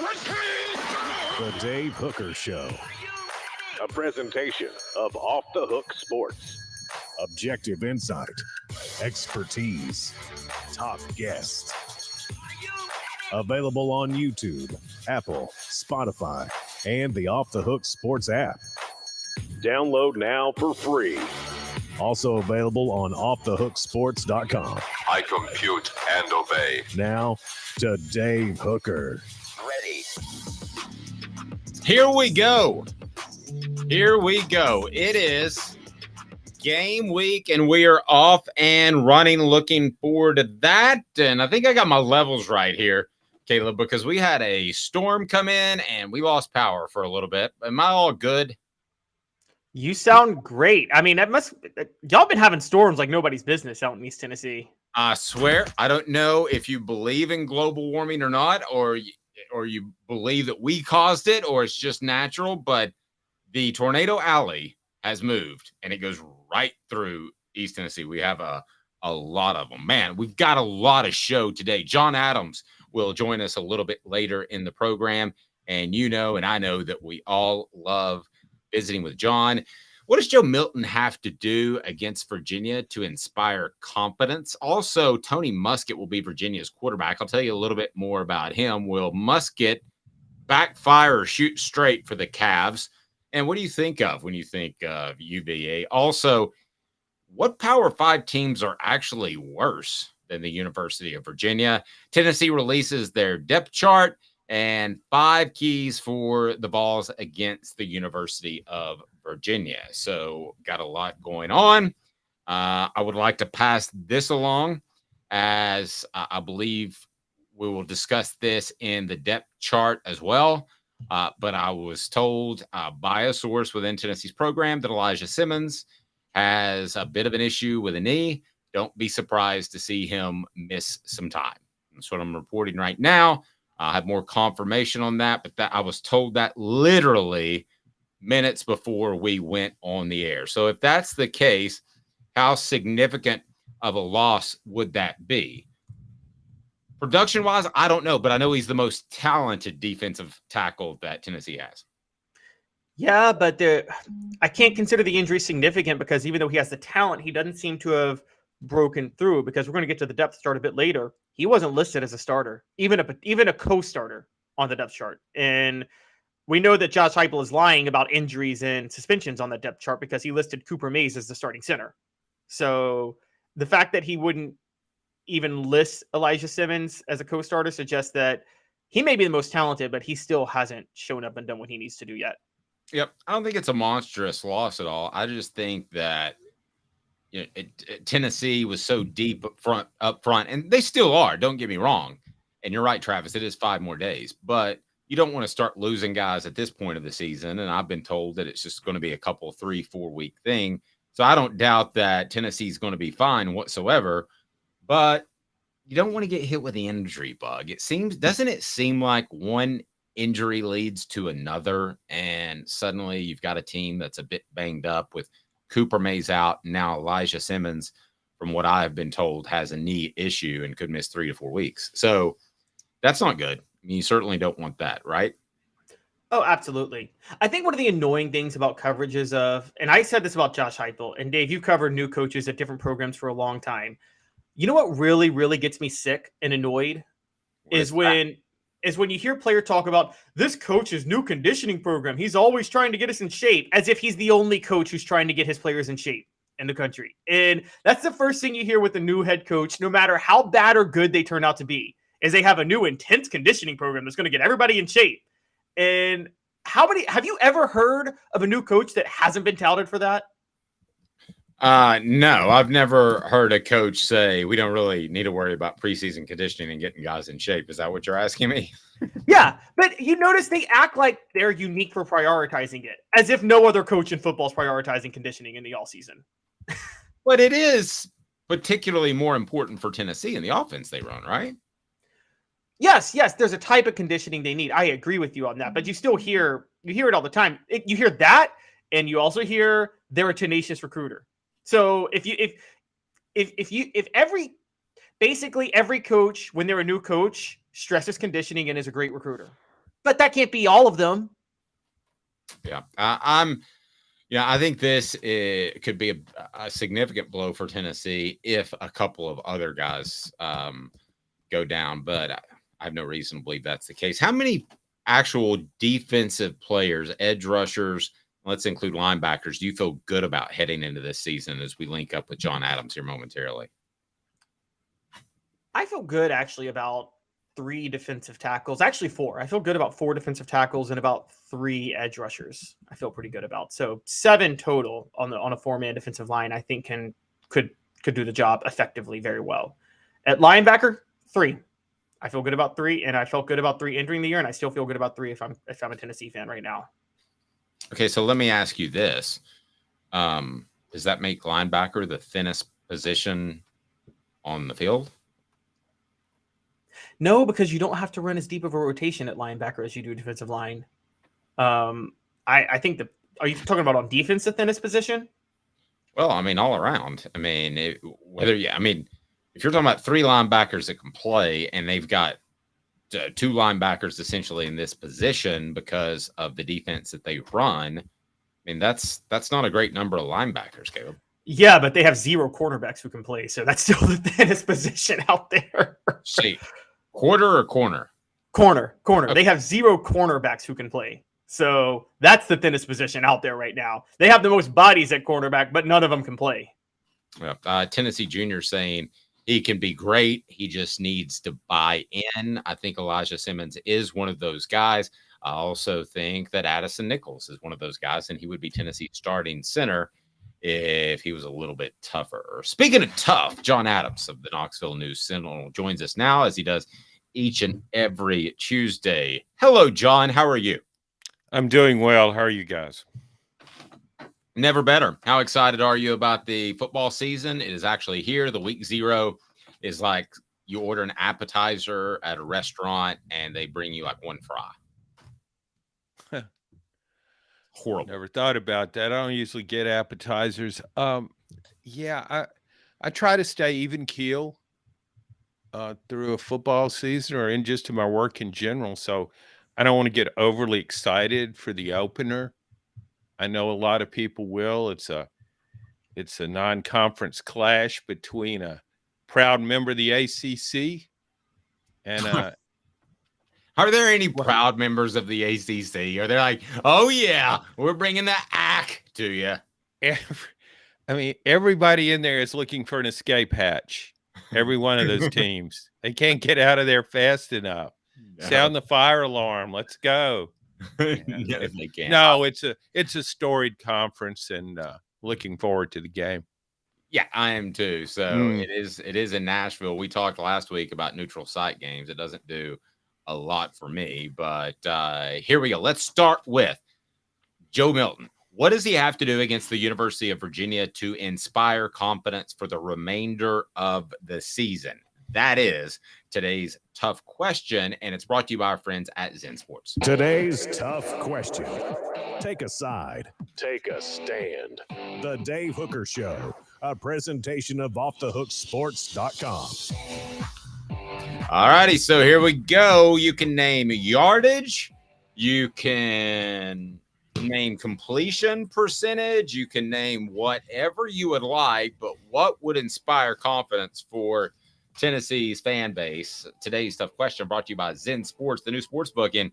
The Dave Hooker Show. A presentation of Off the Hook Sports. Objective insight, expertise, top guests. Available on YouTube, Apple, Spotify, and the Off the Hook Sports app. Download now for free. Also available on offthehooksports.com. I compute and obey. Now to Dave Hooker. Ready. Here we go. It is game week, and we are off and running. Looking forward to that. And I think I got my levels right here, Caleb, because we had a storm come in and we lost power for a little bit. Am I all good? You sound great. I mean, y'all been having storms like nobody's business out in East Tennessee. I swear, I don't know if you believe in global warming or not, or you believe that we caused it, or it's just natural, but the tornado alley has moved and it goes right through East Tennessee. We have a lot of them. Man, we've got a lot of show today. John Adams will join us a little bit later in the program. And you know, and I know that we all love visiting with John. What does Joe Milton have to do against Virginia to inspire confidence? Also, Tony Muskett will be Virginia's quarterback. I'll tell you a little bit more about him. Will Muskett backfire or shoot straight for the Cavs? And what do you think of when you think of UVA? Also, what Power 5 teams are actually worse than the University of Virginia? Tennessee releases their depth chart and 5 keys for the Vols against the University of Virginia. So got a lot going on. I would like to pass this along, as I believe we will discuss this in the depth chart as well. But I was told by a source within Tennessee's program that Elijah Simmons has a bit of an issue with a knee. Don't be surprised to see him miss some time. That's what I'm reporting right now. I have more confirmation on that, but I was told that literally minutes before we went on the air. So if that's the case, how significant of a loss would that be? Production-wise, I don't know, but I know he's the most talented defensive tackle that Tennessee has. Yeah, but I can't consider the injury significant because even though he has the talent, he doesn't seem to have broken through, because we're going to get to the depth chart a bit later. He wasn't listed as a starter, even a co-starter on the depth chart. And we know that Josh Heupel is lying about injuries and suspensions on the depth chart because he listed Cooper Mays as the starting center. So the fact that he wouldn't even list Elijah Simmons as a co-starter suggests that he may be the most talented, but he still hasn't shown up and done what he needs to do yet. Yep. I don't think it's a monstrous loss at all. I just think that Tennessee was so deep up front, and they still are. Don't get me wrong. And you're right, Travis, it is 5 more days, but you don't want to start losing guys at this point of the season. And I've been told that it's just going to be a couple 3-4 week thing. So I don't doubt that Tennessee's going to be fine whatsoever, but you don't want to get hit with the injury bug. Doesn't it seem like one injury leads to another, and suddenly you've got a team that's a bit banged up with Cooper Mays out. Now Elijah Simmons, from what I've been told, has a knee issue and could miss 3 to 4 weeks. So that's not good. I mean, you certainly don't want that, right? Oh, absolutely. I think one of the annoying things about coverage is and I said this about Josh Heupel, and Dave, you covered new coaches at different programs for a long time. You know what really, really gets me sick and annoyed is when you hear a player talk about this coach's new conditioning program. He's always trying to get us in shape, as if he's the only coach who's trying to get his players in shape in the country. And that's the first thing you hear with a new head coach, no matter how bad or good they turn out to be, is they have a new intense conditioning program that's going to get everybody in shape. And have you ever heard of a new coach that hasn't been touted for that? No, I've never heard a coach say we don't really need to worry about preseason conditioning and getting guys in shape. Is that what you're asking me? Yeah, but you notice they act like they're unique for prioritizing it, as if no other coach in football is prioritizing conditioning in the all season. But it is particularly more important for Tennessee in the offense they run, right? Yes, there's a type of conditioning they need. I agree with you on that, but you still hear it all the time. You hear that, and you also hear they're a tenacious recruiter. So basically every coach, when they're a new coach, stresses conditioning and is a great recruiter. but that can't be all of them. Yeah, I think this could be a significant blow for Tennessee if a couple of other guys go down, but I have no reason to believe that's the case. How many actual defensive players, edge rushers, let's include linebackers, do you feel good about heading into this season as we link up with John Adams here momentarily? I feel good actually about 3 defensive tackles, actually 4. I feel good about 4 defensive tackles and about 3 edge rushers. I feel pretty good about. So 7 total on a 4-man defensive line. I think could do the job effectively very well. At linebacker, 3. I feel good about 3, and I felt good about 3 entering the year, and I still feel good about 3 if I'm a Tennessee fan right now. Okay, so let me ask you this: does that make linebacker the thinnest position on the field? No, because you don't have to run as deep of a rotation at linebacker as you do defensive line. I think are you talking about on defense the thinnest position? Well, I mean, all around. I mean, if you're talking about 3 linebackers that can play, and they've got 2 linebackers essentially in this position because of the defense that they run, I mean, that's not a great number of linebackers, Caleb. Yeah, but they have 0 cornerbacks who can play, so that's still the thinnest position out there. See, quarter or corner? Corner. Okay. They have 0 cornerbacks who can play. So that's the thinnest position out there right now. They have the most bodies at cornerback, but none of them can play. Well, Tennessee Junior saying he can be great. He just needs to buy in. I think Elijah Simmons is one of those guys. I also think that Addison Nichols is one of those guys, and he would be Tennessee's starting center if he was a little bit tougher. Speaking of tough, John Adams of the Knoxville News Sentinel joins us now, as he does each and every Tuesday. Hello, John. How are you? I'm doing well. How are you guys? Never better. How excited are you about the football season? It is actually here. The week 0 is like you order an appetizer at a restaurant and they bring you like 1 fry. Horrible. Never thought about that. I don't usually get appetizers. Yeah, I try to stay even keel through a football season or in just to my work in general. So I don't want to get overly excited for the opener. I know a lot of people will. It's a non-conference clash between a proud member of the ACC and Are there any proud members of the ACC? Are they like, oh yeah, we're bringing the ACC to you? Everybody in there is looking for an escape hatch. Every one of those teams. They can't get out of there fast enough. No. Sound the fire alarm. Let's go. No, they can't. No, it's a storied conference, and looking forward to the game. Yeah, I am too. So it is in Nashville. We talked last week about neutral site games. It doesn't do a lot for me, but here we go. Let's start with Joe Milton. What does he have to do against the University of Virginia to inspire confidence for the remainder of the season? That is today's tough question, and it's brought to you by our friends at Zen Sports. Today's tough question. Take a side. Take a stand. The Dave Hooker Show, a presentation of offthehooksports.com. All righty, so here we go. You can name yardage. You can name completion percentage. You can name whatever you would like, but what would inspire confidence for Tennessee's fan base? Today's tough question brought to you by Zen Sports, the new sports book in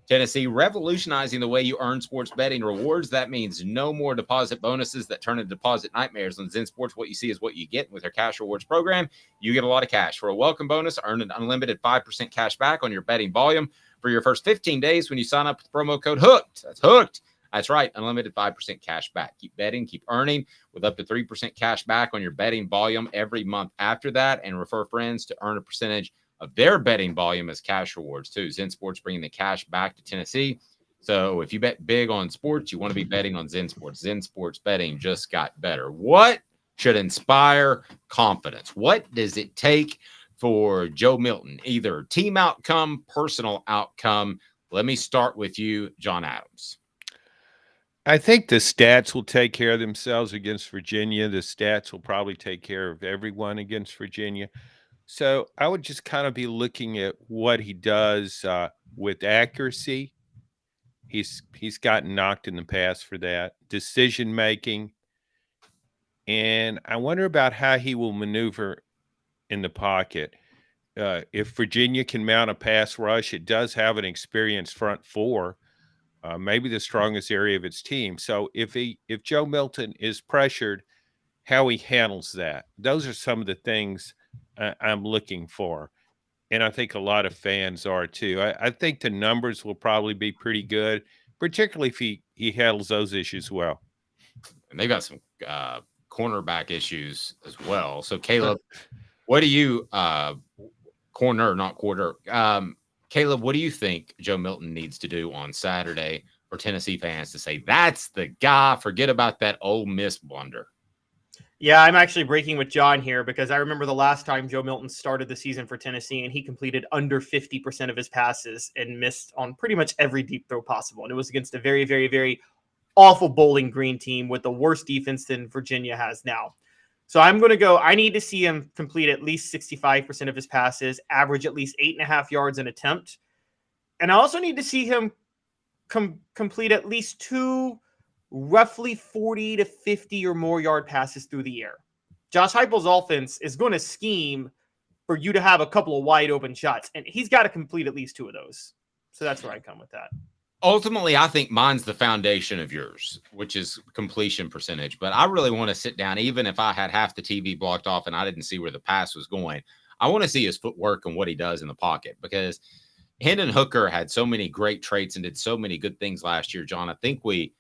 Tennessee, revolutionizing the way you earn sports betting rewards. That means no more deposit bonuses that turn into deposit nightmares. On Zen Sports, what you see is what you get. With their cash rewards program, you get a lot of cash. For a welcome bonus, earn an unlimited 5% cash back on your betting volume for your first 15 days when you sign up with promo code HOOKED. That's HOOKED. That's right, unlimited 5% cash back. Keep betting, keep earning with up to 3% cash back on your betting volume every month after that, and refer friends to earn a percentage of their betting volume as cash rewards too. Zen Sports bringing the cash back to Tennessee. So if you bet big on sports, you want to be betting on Zen Sports. Zen Sports betting just got better. What should inspire confidence? What does it take for Joe Milton? Either team outcome, personal outcome. Let me start with you, John Adams. I think the stats will take care of themselves against Virginia. The stats will probably take care of everyone against Virginia. So I would just kind of be looking at what he does with accuracy. He's gotten knocked in the past for that. Decision making. And I wonder about how he will maneuver in the pocket. If Virginia can mount a pass rush, it does have an experienced front four, maybe the strongest area of its team. So if Joe Milton is pressured, how he handles that. Those are some of the things I'm looking for. And I think a lot of fans are too. I think the numbers will probably be pretty good, particularly if he handles those issues well. And they've got some cornerback issues as well. So Caleb, what do you Caleb, what do you think Joe Milton needs to do on Saturday for Tennessee fans to say that's the guy? Forget about that Ole Miss blunder. Yeah, I'm actually breaking with John here because I remember the last time Joe Milton started the season for Tennessee and he completed under 50% of his passes and missed on pretty much every deep throw possible. And it was against a very, very, very awful Bowling Green team with the worst defense than Virginia has now. So I'm going to go, I need to see him complete at least 65% of his passes, average at least 8.5 yards an attempt. And I also need to see him complete at least 2 roughly 40 to 50 or more yard passes through the air. Josh Heupel's offense is going to scheme for you to have a couple of wide open shots, and he's got to complete at least 2 of those. So that's where I come with that. Ultimately, I think mine's the foundation of yours, which is completion percentage. But I really want to sit down, even if I had half the TV blocked off and I didn't see where the pass was going. I want to see his footwork and what he does in the pocket, because Hendon Hooker had so many great traits and did so many good things last year, John. I think we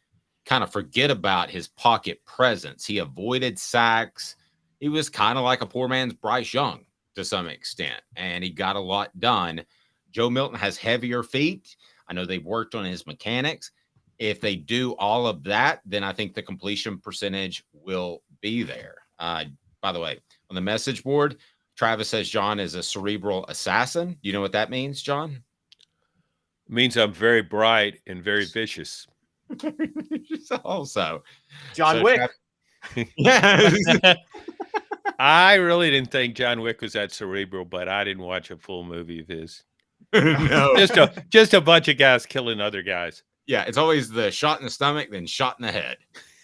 kind of forget about his pocket presence. He avoided sacks. He was kind of like a poor man's Bryce Young to some extent, and he got a lot done. Joe Milton has heavier feet. I know they've worked on his mechanics. If they do all of that, then I think the completion percentage will be there. By the way, on the message board, Travis says John is a cerebral assassin. Do you know what that means, John? It means I'm very bright and very vicious. Also, John Wick. Yeah. I really didn't think John Wick was that cerebral, but I didn't watch a full movie of his. No. just a bunch of guys killing other guys. Yeah, it's always the shot in the stomach, then shot in the head.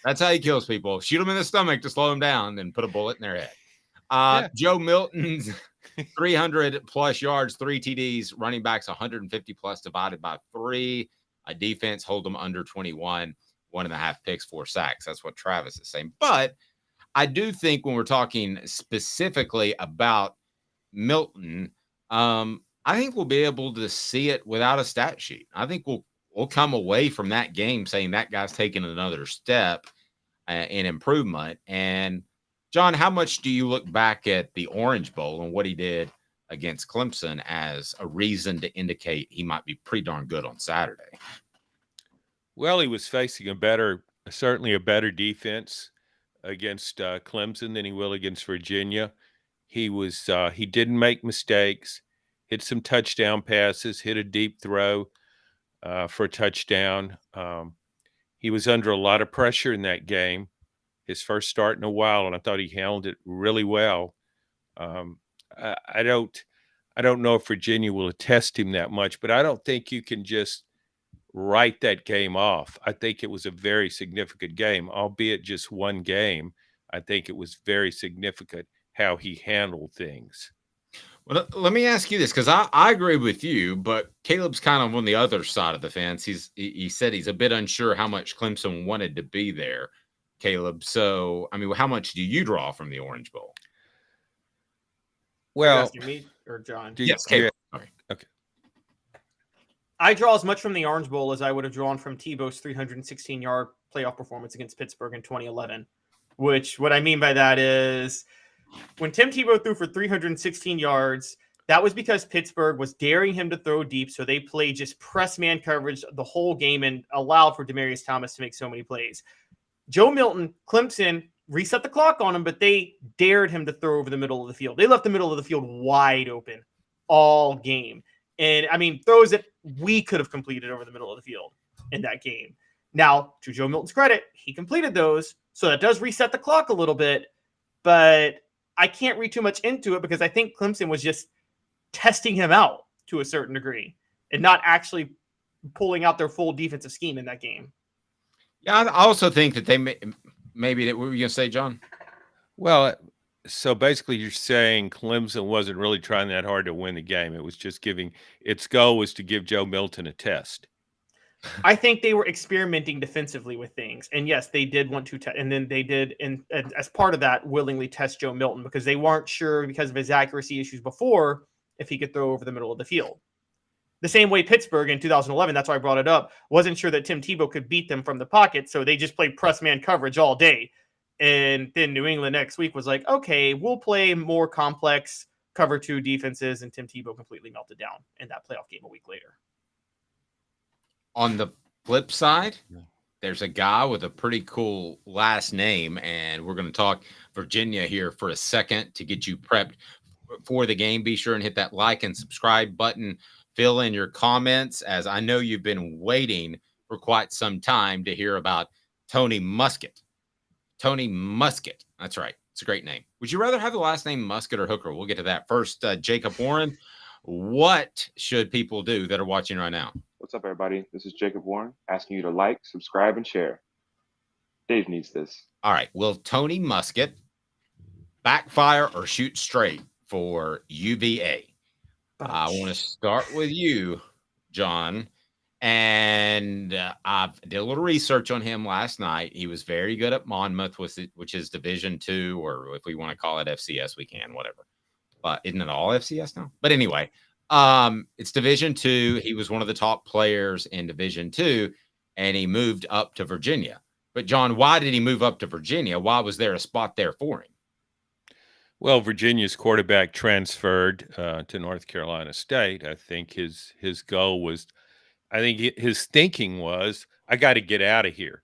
That's how he kills people. Shoot them in the stomach to slow them down, then put a bullet in their head. Joe Milton's 300 plus yards, 3 TDs, running backs 150 plus divided by 3. A defense hold them under 21, 1.5 picks, 4 sacks. That's what Travis is saying. But I do think when we're talking specifically about Milton, I think we'll be able to see it without a stat sheet. I think we'll come away from that game saying that guy's taking another step in improvement. And John, how much do you look back at the Orange Bowl and what he did against Clemson as a reason to indicate he might be pretty darn good on Saturday? Well, he was facing certainly a better defense against Clemson than he will against Virginia. He didn't make mistakes, hit some touchdown passes, hit a deep throw for a touchdown. He was under a lot of pressure in that game, his first start in a while, and I thought he handled it really well. I don't know if Virginia will attest him that much, but I don't think you can just write that game off. I think it was a very significant game, albeit just one game. I think it was very significant how he handled things. Well, let me ask you this, because I agree with you, but Caleb's kind of on the other side of the fence. He said he's a bit unsure how much Clemson wanted to be there, Caleb. So, I mean, how much do you draw from the Orange Bowl? Well, me or John? Yes, Caleb. Sorry. Okay. I draw as much from the Orange Bowl as I would have drawn from Tebow's 316-yard playoff performance against Pittsburgh in 2011, which what I mean by that is when Tim Tebow threw for 316 yards, that was because Pittsburgh was daring him to throw deep, so they played just press man coverage the whole game and allowed for Demaryius Thomas to make so many plays. Joe Milton, Clemson, reset the clock on him, but they dared him to throw over the middle of the field. They left the middle of the field wide open all game. And, I mean, throws that we could have completed over the middle of the field in that game. Now, to Joe Milton's credit, he completed those, so that does reset the clock a little bit. But I can't read too much into it because I think Clemson was just testing him out to a certain degree and not actually pulling out their full defensive scheme in that game. Yeah, I also think that maybe that. What were you gonna say, John? Well, so basically you're saying Clemson wasn't really trying that hard to win the game. It was just its goal was to give Joe Milton a test. I think they were experimenting defensively with things. And yes, they did want to and then they did, as part of that, willingly test Joe Milton because they weren't sure because of his accuracy issues before if he could throw over the middle of the field. The same way Pittsburgh in 2011, that's why I brought it up, wasn't sure that Tim Tebow could beat them from the pocket, so they just played press man coverage all day. And then New England next week was like, okay, we'll play more complex cover 2 defenses, and Tim Tebow completely melted down in that playoff game a week later. On the flip side, there's a guy with a pretty cool last name, and we're going to talk Virginia here for a second to get you prepped for the game. Be sure and hit that like and subscribe button. Fill in your comments, as I know you've been waiting for quite some time to hear about Tony Muskett. Tony Muskett. That's right. It's a great name. Would you rather have the last name Muskett or Hooker? We'll get to that. First, Jacob Warren, what should people do that are watching right now? What's up, everybody? This is Jacob Warren asking you to like, subscribe, and share. Dave needs this. All right. Will Tony Muskett backfire or shoot straight for UVA? I want to start with you, John. And I did a little research on him last night. He was very good at Monmouth, which is Division II, or if we want to call it FCS, we can, whatever. But isn't it all FCS now? But anyway, it's Division II. He was one of the top players in Division II, and he moved up to Virginia. But, John, why did he move up to Virginia? Why was there a spot there for him? Well, Virginia's quarterback transferred to North Carolina State. I think his goal was, his thinking was, I got to get out of here.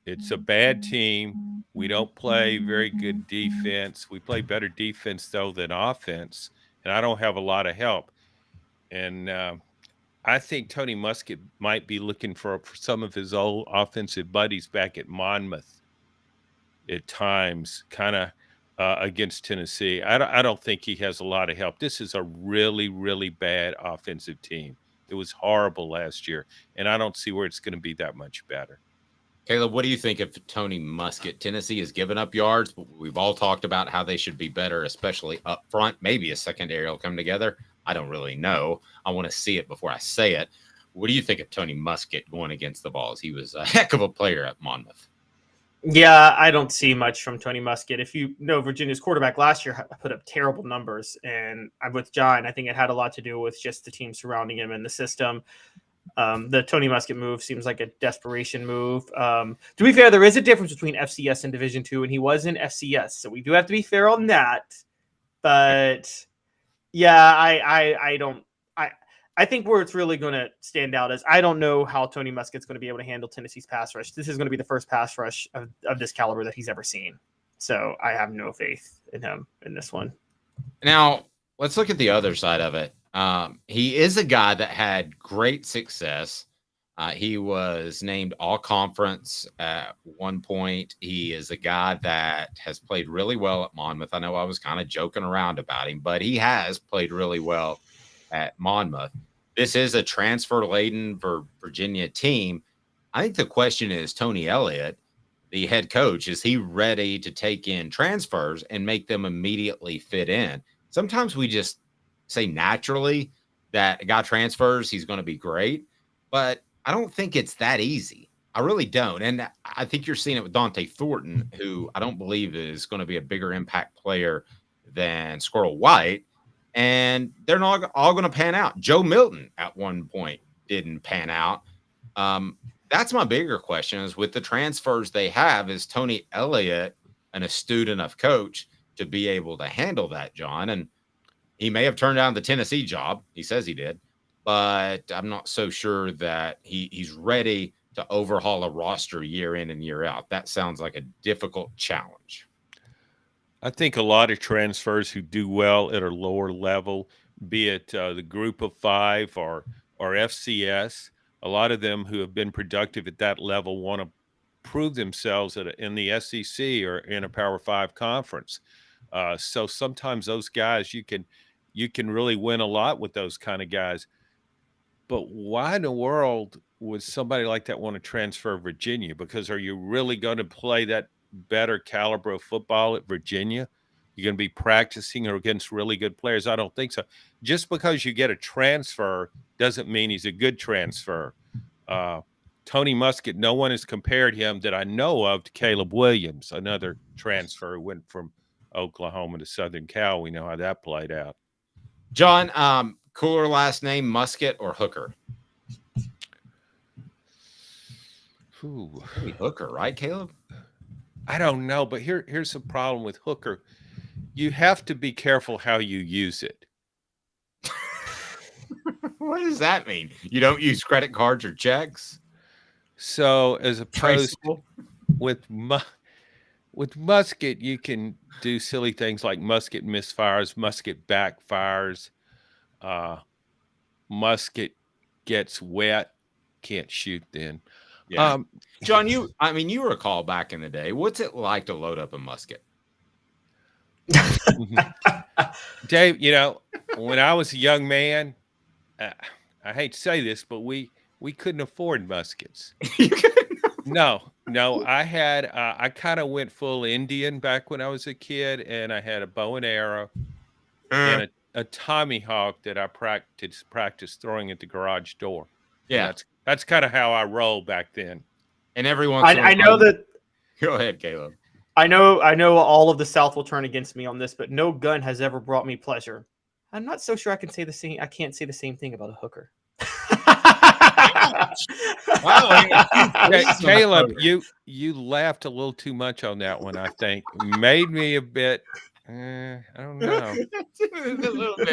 It's a bad team. We don't play very good defense. We play better defense, though, than offense, and I don't have a lot of help. And I think Tony Muskett might be looking for some of his old offensive buddies back at Monmouth at times, kind of against Tennessee. I don't think he has a lot of help. This is a really, really bad offensive team. It was horrible last year, and I don't see where it's going to be that much better. Caleb, what do you think of Tony Muskett? Tennessee has given up yards, but we've all talked about how they should be better, especially up front. Maybe a secondary will come together. I don't really know. I want to see it before I say it. What do you think of Tony Muskett going against the Vols? He was a heck of a player at Monmouth. Yeah, I don't see much from Tony Muskett. If you know, Virginia's quarterback last year put up terrible numbers, and I'm with John. I think it had a lot to do with just the team surrounding him and the system. The Tony Muskett move seems like a desperation move. To be fair, there is a difference between FCS and Division II, and he was in FCS, so we do have to be fair on that. But yeah, I think where it's really going to stand out is I don't know how Tony Muskett's going to be able to handle Tennessee's pass rush. This is going to be the first pass rush of this caliber that he's ever seen. So I have no faith in him in this one. Now, let's look at the other side of it. He is a guy that had great success. He was named all conference at one point. He is a guy that has played really well at Monmouth. I know I was kind of joking around about him, but he has played really well at Monmouth. This is a transfer-laden Virginia team. I think the question is, Tony Elliott, the head coach, is he ready to take in transfers and make them immediately fit in? Sometimes we just say naturally that a guy transfers, he's going to be great, but I don't think it's that easy. I really don't. And I think you're seeing it with Dante Thornton, who I don't believe is going to be a bigger impact player than Squirrel White. And they're not all going to pan out. Joe Milton at one point didn't pan out. That's my bigger question is with the transfers they have, is Tony Elliott an astute enough coach to be able to handle that, John? And he may have turned down the Tennessee job. He says he did, but I'm not so sure that he's ready to overhaul a roster year in and year out. That sounds like a difficult challenge. I think a lot of transfers who do well at a lower level, be it the group of five or FCS, a lot of them who have been productive at that level want to prove themselves in the SEC or in a Power 5 conference. So sometimes those guys you can really win a lot with those kind of guys. But why in the world would somebody like that want to transfer Virginia? Because are you really going to play that better caliber of football at Virginia? You're going to be practicing against really good players? I don't think so. Just because you get a transfer doesn't mean he's a good transfer. Tony Muskett, no one has compared him that I know of to Caleb Williams, another transfer who went from Oklahoma to Southern Cal. We know how that played out. John, cooler last name, Muskett or Hooker? Ooh. Maybe Hooker, right, Caleb? I don't know, but here's the problem with Hooker. You have to be careful how you use it. What does that mean? You don't use credit cards or checks? So as opposed Traceable? with Muskett, you can do silly things like Muskett misfires, Muskett backfires, Muskett gets wet, can't shoot then. Yeah. John, you recall back in the day, what's it like to load up a musket? Dave, when I was a young man, I hate to say this, but we couldn't afford muskets. No, I kind of went full Indian back when I was a kid, and I had a bow and arrow and a Tomahawk that I practiced throwing at the garage door. Yeah. That's kind of how I rolled back then. And everyone, I know that. Go ahead, Caleb. I know all of the South will turn against me on this, but no gun has ever brought me pleasure. I'm not so sure I can say the same. I can't say the same thing about a hooker. Caleb, you laughed a little too much on that one. I think made me a bit. I don't know.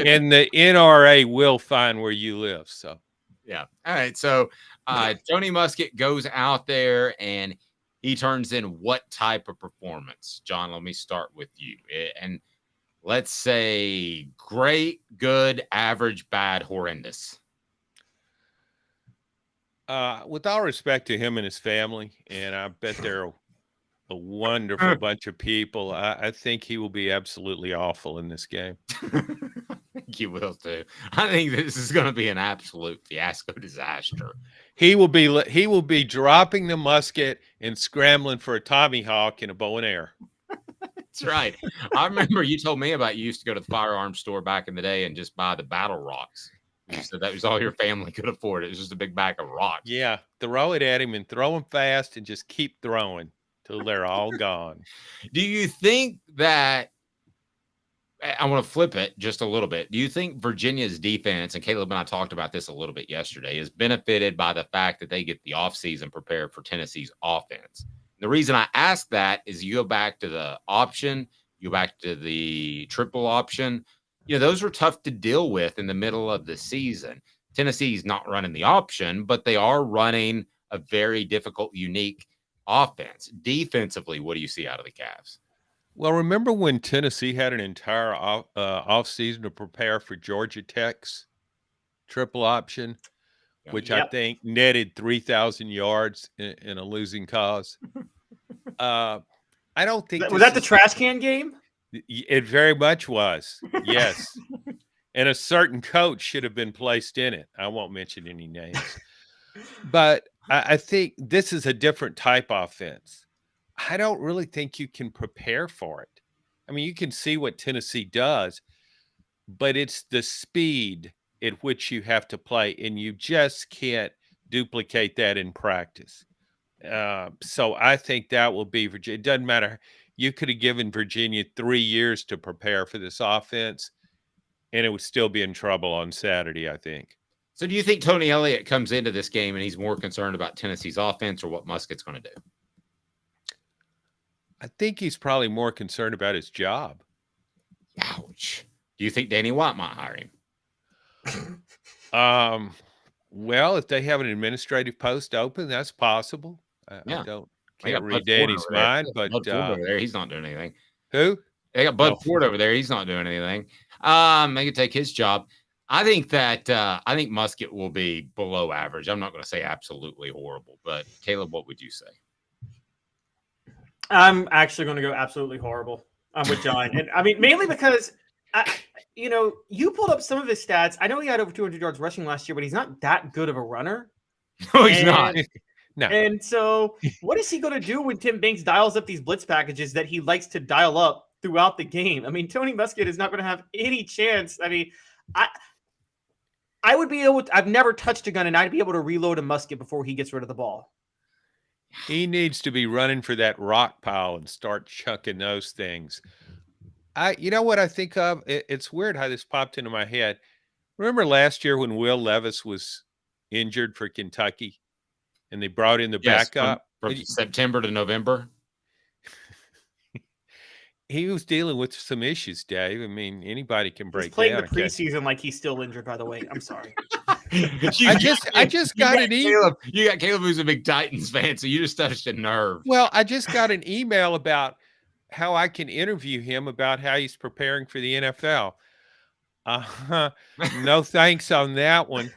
And the NRA will find where you live. So yeah. All right. So Tony Muskett goes out there and he turns in what type of performance? John, let me start with you. And let's say great, good, average, bad, horrendous. With all respect to him and his family, and I bet they're a wonderful bunch of people, I think he will be absolutely awful in this game. I think you will too. I think this is going to be an absolute fiasco disaster. He will be dropping the musket and scrambling for a Tomahawk and a bow and arrow. That's right. I remember you told me about you used to go to the firearms store back in the day and just buy the battle rocks. You said that was all your family could afford. It was just a big bag of rocks. Yeah, throw it at him and throw him fast and just keep throwing till they're all gone. Do you think that I want to flip it just a little bit? Do you think Virginia's defense, and Caleb and I talked about this a little bit yesterday, is benefited by the fact that they get the offseason prepared for Tennessee's offense? The reason I ask that is you go back to the option, you go back to the triple option. Those were tough to deal with in the middle of the season. Tennessee's not running the option, but they are running a very difficult, unique offense. Defensively, what do you see out of the Cavs? Well, remember when Tennessee had an entire off season to prepare for Georgia Tech's triple option, which I think netted 3,000 yards in a losing cause? I don't think was that the trash can game? It very much was, yes. And a certain coach should have been placed in it. I won't mention any names. But I think this is a different type offense. I don't really think you can prepare for it. I mean, you can see what Tennessee does, but it's the speed at which you have to play, and you just can't duplicate that in practice. So I think that will be Virginia. It doesn't matter. You could have given Virginia 3 years to prepare for this offense, and it would still be in trouble on Saturday, I think. So do you think Tony Elliott comes into this game and he's more concerned about Tennessee's offense or what Muskett's going to do? I think he's probably more concerned about his job. Ouch. Do you think Danny White might hire him? Well, if they have an administrative post open, that's possible. I can't read Danny's mind, but Bud Ford over there, he's not doing anything. Who? They got Bud Ford over there. He's not doing anything. They could take his job. I think Muskett will be below average. I'm not going to say absolutely horrible, but Caleb, what would you say? I'm actually going to go absolutely horrible. I'm with John. And I mean, mainly because, you pulled up some of his stats. I know he had over 200 yards rushing last year, but he's not that good of a runner. No, he's not. No. And so what is he going to do when Tim Banks dials up these blitz packages that he likes to dial up throughout the game? I mean, Tony Muskett is not going to have any chance. I mean, I would be able to, I've never touched a gun, and I'd be able to reload a musket before he gets rid of the ball. He needs to be running for that rock pile and start chucking those things. You know what I think of? It's weird how this popped into my head. Remember last year when Will Levis was injured for Kentucky and they brought in the backup? From September to November. He was dealing with some issues, Dave. I mean, anybody can break He's playing down. the preseason like he's still injured, by the way. I'm sorry. I just got an email. You got Caleb, who's a big Titans fan, so you just touched a nerve. Well, I just got an email about how I can interview him about how he's preparing for the NFL. No thanks on that one.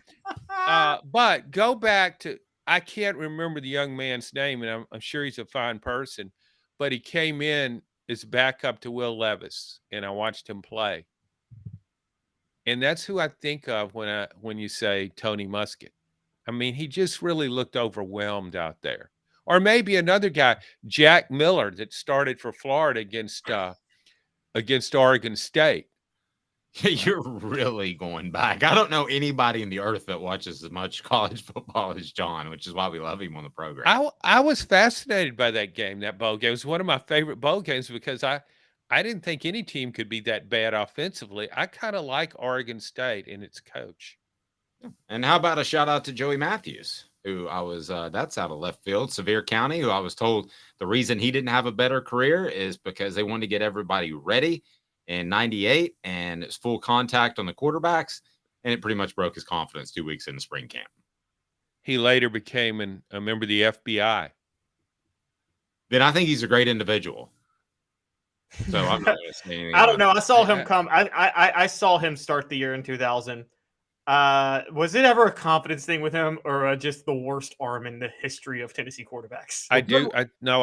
But go back to, I can't remember the young man's name, and I'm sure he's a fine person, but he came in as backup to Will Levis, and I watched him play. And that's who I think of when you say Tony Muskett. I mean, he just really looked overwhelmed out there. Or maybe another guy, Jack Miller, that started for Florida against Oregon State. You're really going back. I don't know anybody in the earth that watches as much college football as John, which is why we love him on the program. I was fascinated by that game, that bowl game. It was one of my favorite bowl games because I didn't think any team could be that bad offensively. I kind of like Oregon State and its coach. And how about a shout out to Joey Matthews, who I was, that's out of left field, Sevier County, who I was told the reason he didn't have a better career is because they wanted to get everybody ready in 98 and it's full contact on the quarterbacks. And it pretty much broke his confidence 2 weeks in the spring camp. He later became a member of the FBI. Then I think he's a great individual. So I'm not going to say anything. I don't know. I saw him come. I saw him start the year in 2000. Was it ever a confidence thing with him, or just the worst arm in the history of Tennessee quarterbacks? I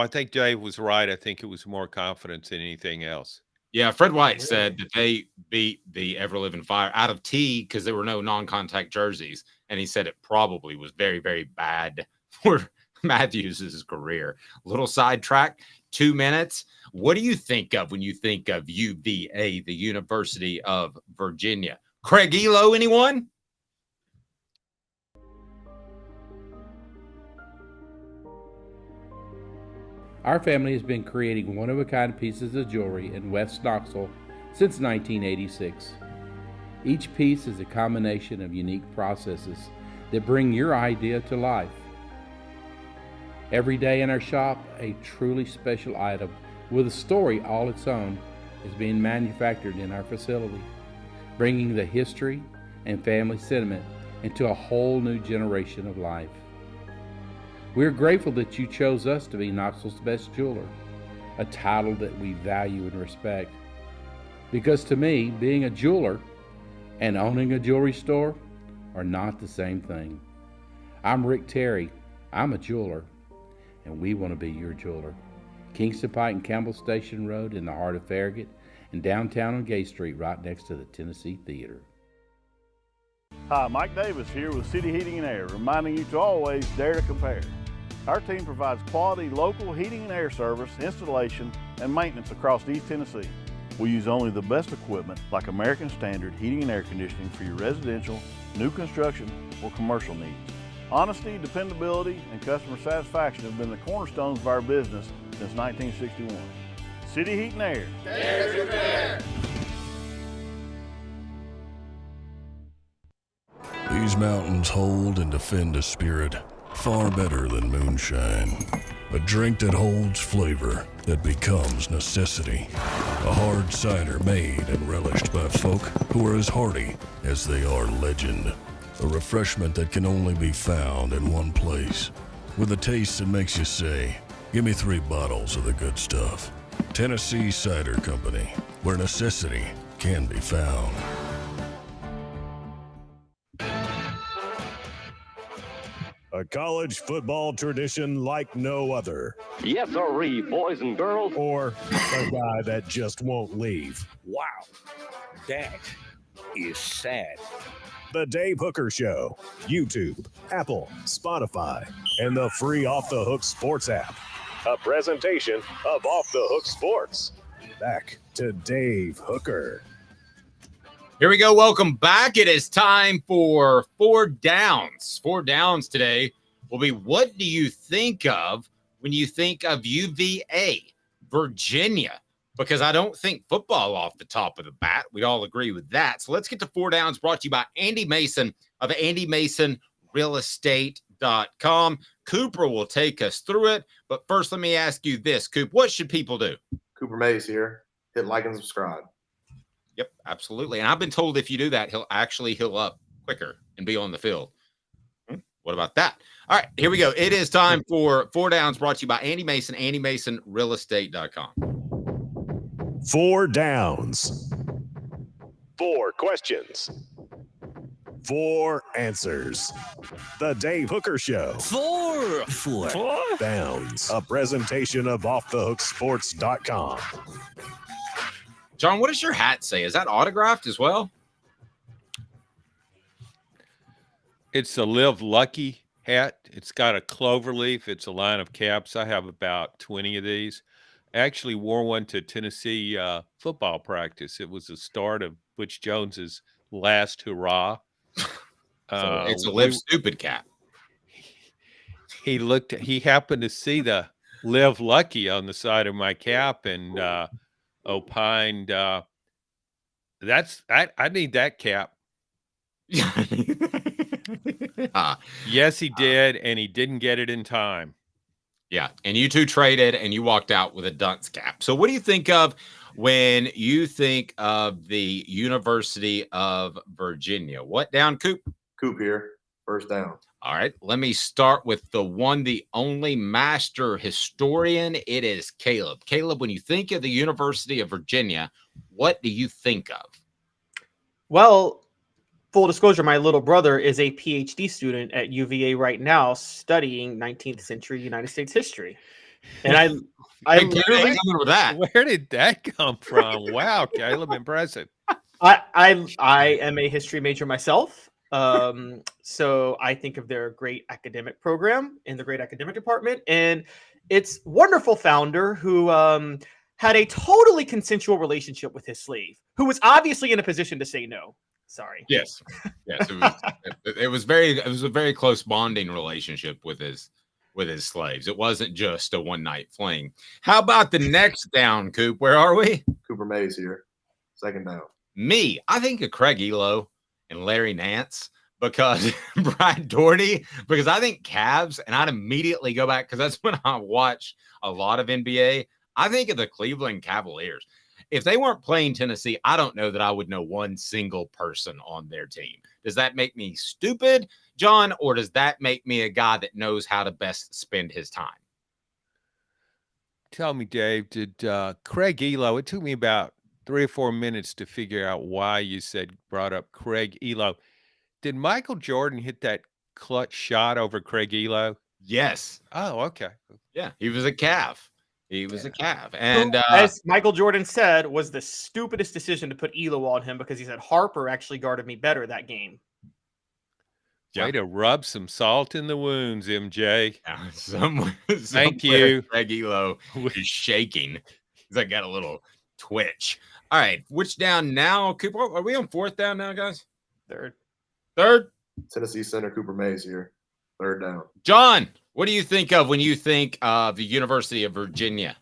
think Dave was right. I think it was more confidence than anything else. Yeah, Fred White said that they beat the Ever Living Fire out of T because there were no non-contact jerseys, and he said it probably was very, very bad for Matthews' career. Little sidetrack, 2 minutes. What do you think of when you think of UVA, the University of Virginia? Craig Elo, anyone? Our family has been creating one-of-a-kind pieces of jewelry in West Knoxville since 1986. Each piece is a combination of unique processes that bring your idea to life. Every day in our shop, a truly special item with a story all its own is being manufactured in our facility, bringing the history and family sentiment into a whole new generation of life. We are grateful that you chose us to be Knoxville's best jeweler, a title that we value and respect. Because to me, being a jeweler and owning a jewelry store are not the same thing. I'm Rick Terry. I'm a jeweler, and we want to be your jeweler. Kingston Pike and Campbell Station Road in the heart of Farragut, and downtown on Gay Street right next to the Tennessee Theater. Hi, Mike Davis here with City Heating and Air, reminding you to always dare to compare. Our team provides quality local heating and air service, installation, and maintenance across East Tennessee. We use only the best equipment like American Standard heating and air conditioning for your residential, new construction, or commercial needs. Honesty, dependability, and customer satisfaction have been the cornerstones of our business since 1961. City Heat and Air. Dare to compare. These mountains hold and defend a spirit far better than moonshine. A drink that holds flavor that becomes necessity. A hard cider made and relished by folk who are as hearty as they are legend. A refreshment that can only be found in one place. With a taste that makes you say, give me 3 bottles of the good stuff. Tennessee Cider Company, where necessity can be found. A college football tradition like no other. Yes, sirree, boys and girls. Or a guy that just won't leave. Wow, that is sad. The Dave Hooker Show. YouTube, Apple, Spotify, and the free Off the Hook Sports app. A presentation of Off the Hook Sports. Back to Dave Hooker. Here we go. Welcome back. It is time for 4 Downs. 4 Downs today will be, what do you think of when you think of UVA, Virginia? Because I don't think football off the top of the bat. We all agree with that. So let's get to 4 Downs, brought to you by Andy Mason of andymasonrealestate.com. Cooper will take us through it. But first, let me ask you this, Coop. What should people do? Cooper Mays here. Hit like and subscribe. Yep, absolutely. And I've been told if you do that, he'll actually heal up quicker and be on the field. What about that? All right, here we go. It is time for 4 Downs, brought to you by Andy Mason, andymasonrealestate.com. 4 Downs. 4 questions. 4 answers. The Dave Hooker Show. 4 Downs. A presentation of offthehooksports.com. John, what does your hat say? Is that autographed as well? It's a Live Lucky hat. It's got a clover leaf. It's a line of caps. I have about 20 of these. I actually wore one to Tennessee football practice. It was the start of Butch Jones's last hurrah. So it's a Live Stupid cap. He happened to see the Live Lucky on the side of my cap and opined, I need that cap. Yes, he did, and he didn't get it in time. Yeah, and you two traded, and you walked out with a dunce cap. So what do you think of when you think of the University of Virginia? What down, Coop? Coop here. First down. All right, let me start with the one, the only master historian. It is Caleb. Caleb, when you think of the University of Virginia, what do you think of? Well, full disclosure, my little brother is a PhD student at UVA right now studying 19th century United States history. And I literally, with that. Where did that come from? Wow, Caleb, impressive. I am a history major myself. So I think of their great academic program in the great academic department and its wonderful founder who had a totally consensual relationship with his slave, who was obviously in a position to say no. Sorry. Yes. It was a very close bonding relationship with his slaves. It wasn't just a one-night fling. How about the next down, Coop? Where are we? Cooper Mays here. Second down. Me, I think of Craig Elo and Larry Nance because Brian Doherty, because I think Cavs, and I'd immediately go back because that's when I watch a lot of NBA. I think of the Cleveland Cavaliers. If they weren't playing Tennessee, I don't know that I would know one single person on their team. Does that make me stupid, John, or does that make me a guy that knows how to best spend his time? Tell me, Dave, did Craig Elo, it took me about 3 or 4 minutes to figure out why you brought up Craig Elo. Did Michael Jordan hit that clutch shot over Craig Elo? Yes. Oh, okay. Yeah, he was a Cav. He was a Cav. And as Michael Jordan said, was the stupidest decision to put Elo on him because he said Harper actually guarded me better that game. Way to rub some salt in the wounds, MJ. Yeah, Thank you. Craig Elo is shaking. He's like got a little twitch. All right, which down now? Cooper, are we on 4th down now, guys? Third. Tennessee center Cooper Mays here. 3rd down. John, what do you think of when you think of the University of Virginia?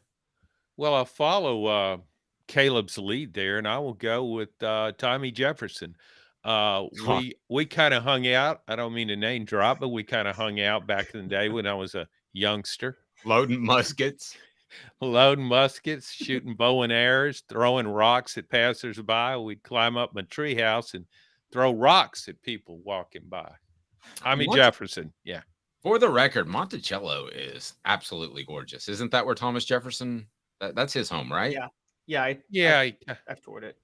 Well, I'll follow Caleb's lead there, and I will go with Tommy Jefferson. We kind of hung out. I don't mean to name drop, but we kind of hung out back in the day when I was a youngster. Loading muskets, shooting bow and arrows, throwing rocks at passersby. We'd climb up my treehouse and throw rocks at people walking by. Tommy Jefferson, yeah. For the record, Monticello is absolutely gorgeous. Isn't that where Thomas Jefferson? That's his home, right? Yeah. I've toured it.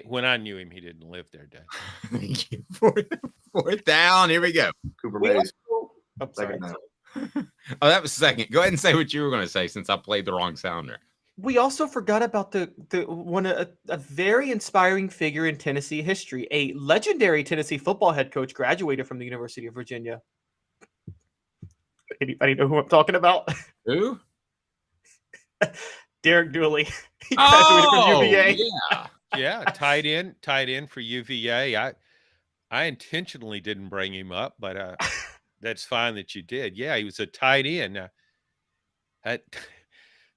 When I knew him, he didn't live there, Dave. Thank you. 4th down. Here we go. Cooper Mays. I'm sorry. Second down. Oh, that was second. Go ahead and say what you were going to say since I played the wrong sounder. We also forgot about the one a very inspiring figure in Tennessee history. A legendary Tennessee football head coach graduated from the University of Virginia. Anybody know who I'm talking about? Who? Derek Dooley. He graduated from UVA. Yeah. Yeah, tight end for UVA. I intentionally didn't bring him up, but that's fine that you did. Yeah, he was a tight end.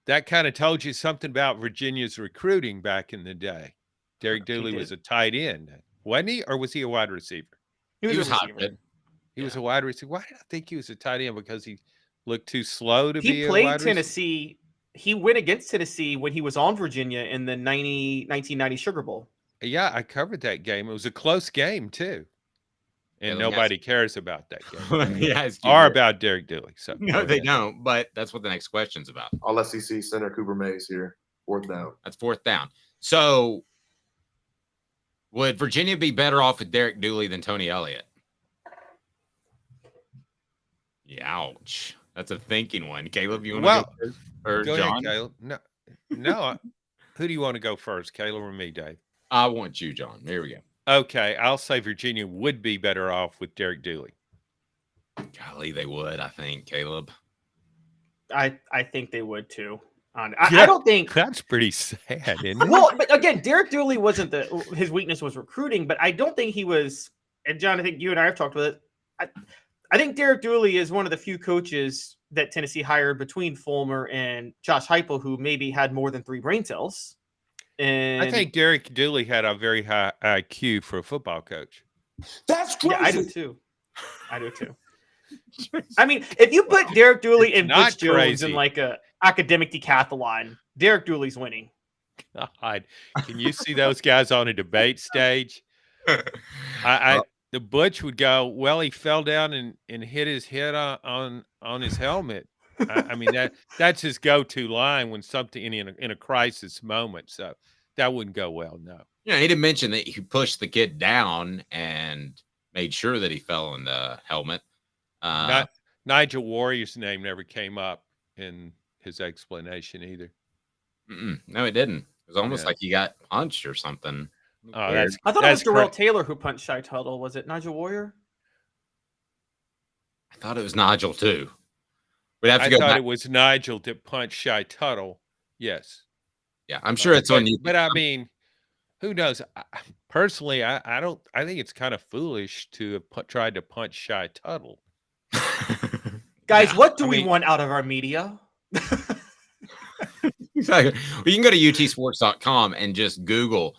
That kind of told you something about Virginia's recruiting back in the day. Derek Dooley was a tight end, wasn't he? Or was he a wide receiver? He was hybrid. He was a wide receiver. Why did I think he was a tight end? Because he looked too slow to be He a played wide Tennessee. He went against Tennessee when he was on Virginia in the 1990 Sugar Bowl. Yeah, I covered that game. It was a close game, too. And nobody cares about that game. Or about Derek Dooley. So no, they don't. But that's what the next question's about. All SEC center Cooper Mays here. Fourth down. That's fourth down. So would Virginia be better off with Derek Dooley than Tony Elliott? Ouch. That's a thinking one. Caleb, you want to go first? Or go John? ahead, Caleb. No. Who do you want to go first, Caleb or me, Dave? I want you, John. Here we go. Okay, I'll say Virginia would be better off with Derek Dooley. Golly, they would, I think, Caleb. I think they would too. I don't think that's pretty sad, isn't it? Well, but again, Derek Dooley wasn't his weakness was recruiting, but I don't think he was. And John, I think you and I have talked about it. I think Derek Dooley is one of the few coaches that Tennessee hired between Fulmer and Josh Heupel who maybe had more than 3 brain cells. And I think Derek Dooley had a very high IQ for a football coach. That's crazy. Yeah, I do too. I mean, if you put Derek Dooley and Butch Jones in like a academic decathlon, Derek Dooley's winning. God, can you see those guys on a debate stage? The Butch would go, well, he fell down and hit his head on his helmet. I mean, that's his go-to line when something in a crisis moment. So that wouldn't go well. No. Yeah, he didn't mention that he pushed the kid down and made sure that he fell in the helmet. Nigel Warrior's name never came up in his explanation either. No, it didn't. It was almost like he got punched or something. I thought it was Darrell Taylor who punched Shy Tuttle. Was it Nigel Warrior? I thought it was Nigel too. We'd have to I go thought back. it was Nigel that punched Shy Tuttle. Yes. Yeah, I'm sure it's on you. But I mean, who knows? Personally, I think it's kind of foolish to have tried to punch Shy Tuttle. Guys, what do we want out of our media? Exactly. Well, you can go to utsports.com and just Google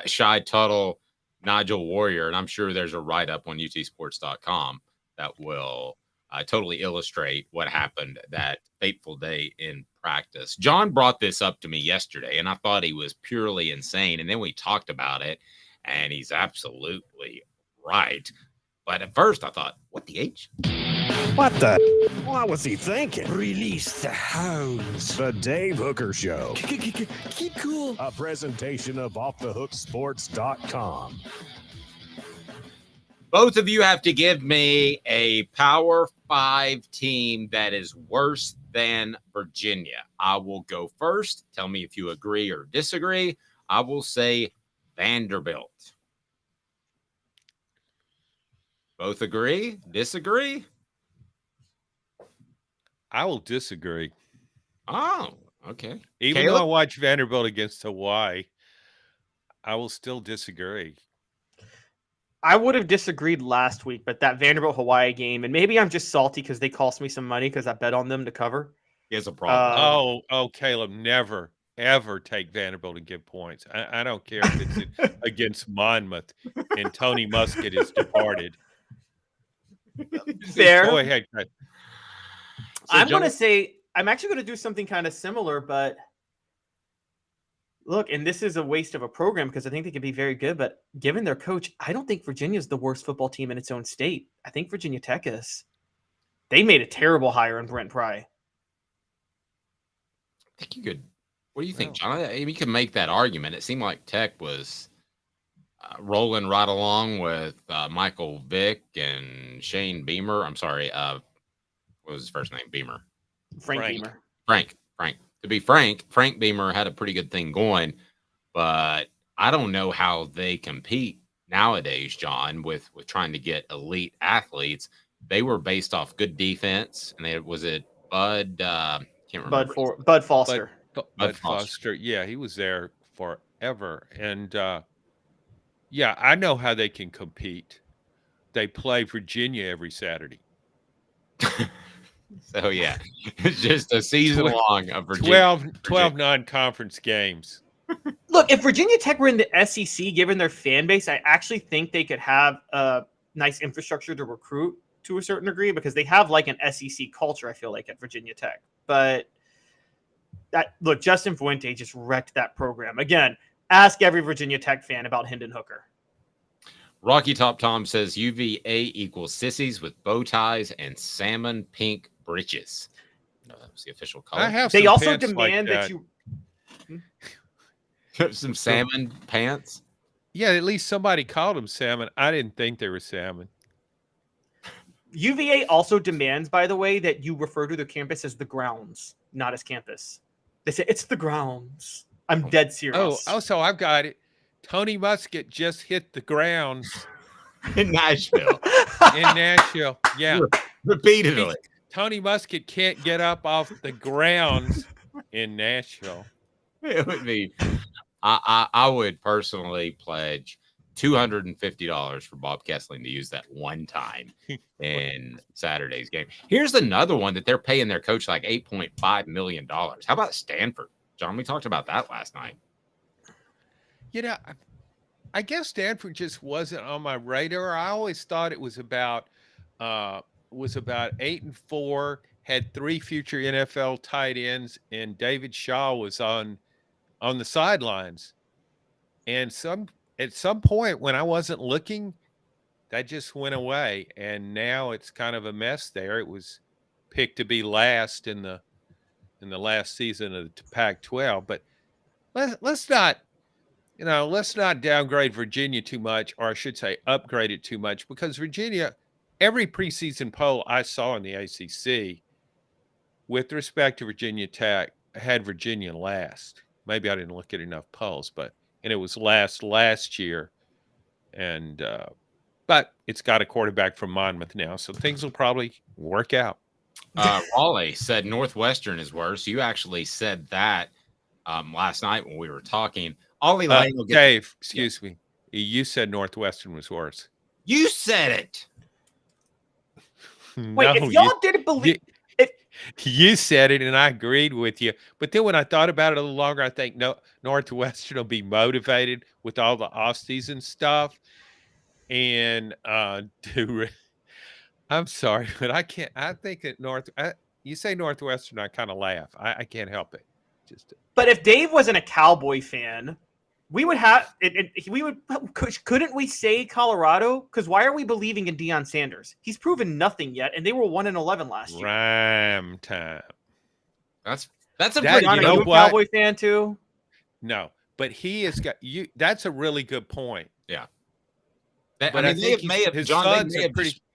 Shy Tuttle, Nigel Warrior, and I'm sure there's a write-up on utsports.com that will totally illustrate what happened that fateful day in practice. John brought this up to me yesterday, and I thought he was purely insane, and then we talked about it, and he's absolutely right. But at first, I thought, what the H? What the? What was he thinking? Release the hounds. The Dave Hooker Show. Keep cool. A presentation of offthehooksports.com. Both of you have to give me a Power 5 team that is worse than Virginia. I will go first. Tell me if you agree or disagree. I will say Vanderbilt. Both agree? Disagree? I will disagree. Oh, okay. Even though I watched Vanderbilt against Hawaii, I will still disagree. I would have disagreed last week, but that Vanderbilt Hawaii game, and maybe I'm just salty because they cost me some money because I bet on them to cover. He has a problem. Caleb, never, ever take Vanderbilt and give points. I don't care if it's against Monmouth and Tony Muskett is departed. Fair. Go ahead. I'm going to say, I'm actually going to do something kind of similar, but look, and this is a waste of a program because I think they could be very good, but given their coach, I don't think Virginia is the worst football team in its own state. I think Virginia Tech is. They made a terrible hire in Brent Pry. I think you could. What do you think, John? I mean, you can make that argument. It seemed like Tech was rolling right along with Michael Vick and Shane Beamer. I'm sorry, what was his first name? Beamer. Frank Beamer. Frank. To be frank, Frank Beamer had a pretty good thing going, but I don't know how they compete nowadays, John, with trying to get elite athletes. They were based off good defense, and was it Bud? Can't remember. Bud Foster. Bud Foster. Yeah, he was there forever, and yeah, I know how they can compete. They play Virginia every Saturday. So yeah, it's just a season long of Virginia. 12 non-conference games. Look, if Virginia Tech were in the SEC, given their fan base, I actually think they could have a nice infrastructure to recruit to a certain degree because they have like an SEC culture, I feel like, at Virginia Tech. But Justin Fuente just wrecked that program. Again, ask every Virginia Tech fan about Hendon Hooker. Rocky Top Tom says UVA equals sissies with bow ties and salmon pink breeches. No, that was the official color. They also demand that you some salmon pants. Yeah, at least somebody called them salmon. I didn't think they were salmon. UVA also demands, by the way, that you refer to the campus as the grounds, not as campus. They say it's the grounds. I'm dead serious. Oh, so I've got it. Tony Muskett just hit the grounds in Nashville. Yeah. Repeatedly. Tony Muskett can't get up off the grounds in Nashville. It would be. I would personally pledge $250 for Bob Kessling to use that one time in Saturday's game. Here's another one that they're paying their coach like $8.5 million. How about Stanford? John, we talked about that last night. You know, I guess Stanford just wasn't on my radar. I always thought it was about 8-4, had 3 future NFL tight ends, and David Shaw was on the sidelines. And at some point when I wasn't looking, that just went away, and now it's kind of a mess there. It was picked to be last in the last season of the Pac-12, but let's not downgrade Virginia too much, or I should say upgrade it too much, because Virginia, every preseason poll I saw in the ACC with respect to Virginia Tech had Virginia last. Maybe I didn't look at enough polls, and it was last year. And but it's got a quarterback from Monmouth now, so things will probably work out. Raleigh said Northwestern is worse. You actually said that last night when we were talking. Ollie Lane will get Dave, excuse me. You said Northwestern was worse. You said it. Wait, if y'all didn't believe you said it, and I agreed with you. But then when I thought about it a little longer, I think Northwestern will be motivated with all the off-season stuff. And I'm sorry, but I can't. I think that you say Northwestern, I kind of laugh. I can't help it. But if Dave wasn't a Cowboy fan, we would have it. Couldn't we say Colorado? Because why are we believing in Deion Sanders? He's proven nothing yet, and they were 1-11 last year. Rhyme time. That's a pretty. You know, a Cowboy fan too. No, but he has got you. That's a really good point. Yeah. But I think they may have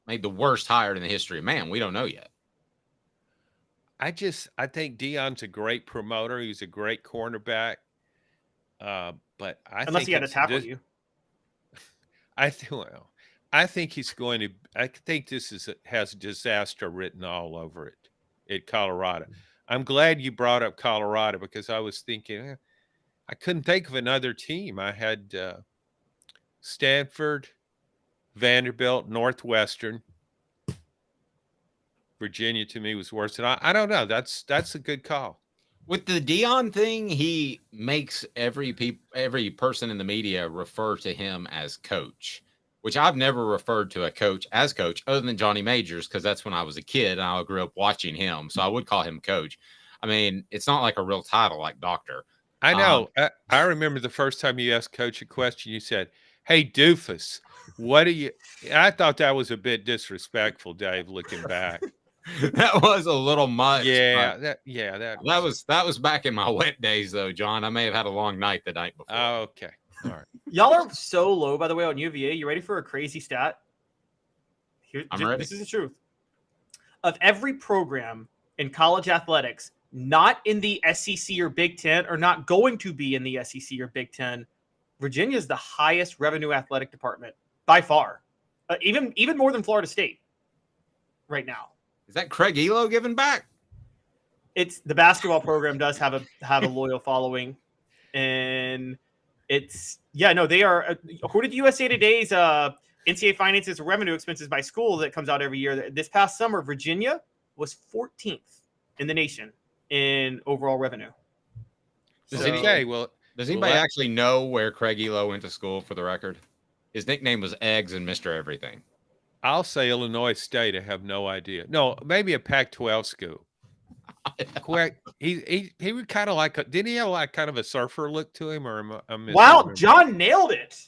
made the worst hire in the history of man. We don't know yet. I think Deion's a great promoter. He's a great cornerback. But unless he had to tackle you. I think he's going to. I think this has disaster written all over it at Colorado. I'm glad you brought up Colorado because I was thinking I couldn't think of another team. I had Stanford, Vanderbilt, Northwestern. Virginia to me was worse. And I don't know. That's a good call. With the Deion thing, he makes every person in the media refer to him as coach, which I've never referred to a coach as coach other than Johnny Majors, because that's when I was a kid and I grew up watching him. So I would call him coach. I mean, it's not like a real title like doctor. I know. I remember the first time you asked Coach a question, you said, "Hey, doofus, what do you?" I thought that was a bit disrespectful, Dave, looking back. That was a little much. Yeah, that was back in my wet days, though, John. I may have had a long night the night before. Oh, okay. All right. Y'all are so low, by the way, on UVA. You ready for a crazy stat? I'm ready. This is the truth. of every program in college athletics, not in the SEC or Big Ten, or not going to be in the SEC or Big Ten, Virginia is the highest revenue athletic department by far, even more than Florida State right now. Is that Craig Elo giving back? It's the basketball program does have a loyal following, and they are, according to USA Today's NCAA finances and revenue expenses by school that comes out every year. This past summer, Virginia was 14th in the nation in overall revenue. Does anybody actually know where Craig Elo went to school, for the record? His nickname was Eggs and Mr. Everything. I'll say Illinois State. I have no idea. No, maybe a Pac-12 school. He was kind of like didn't he have like kind of a surfer look to him, or wow, John nailed it.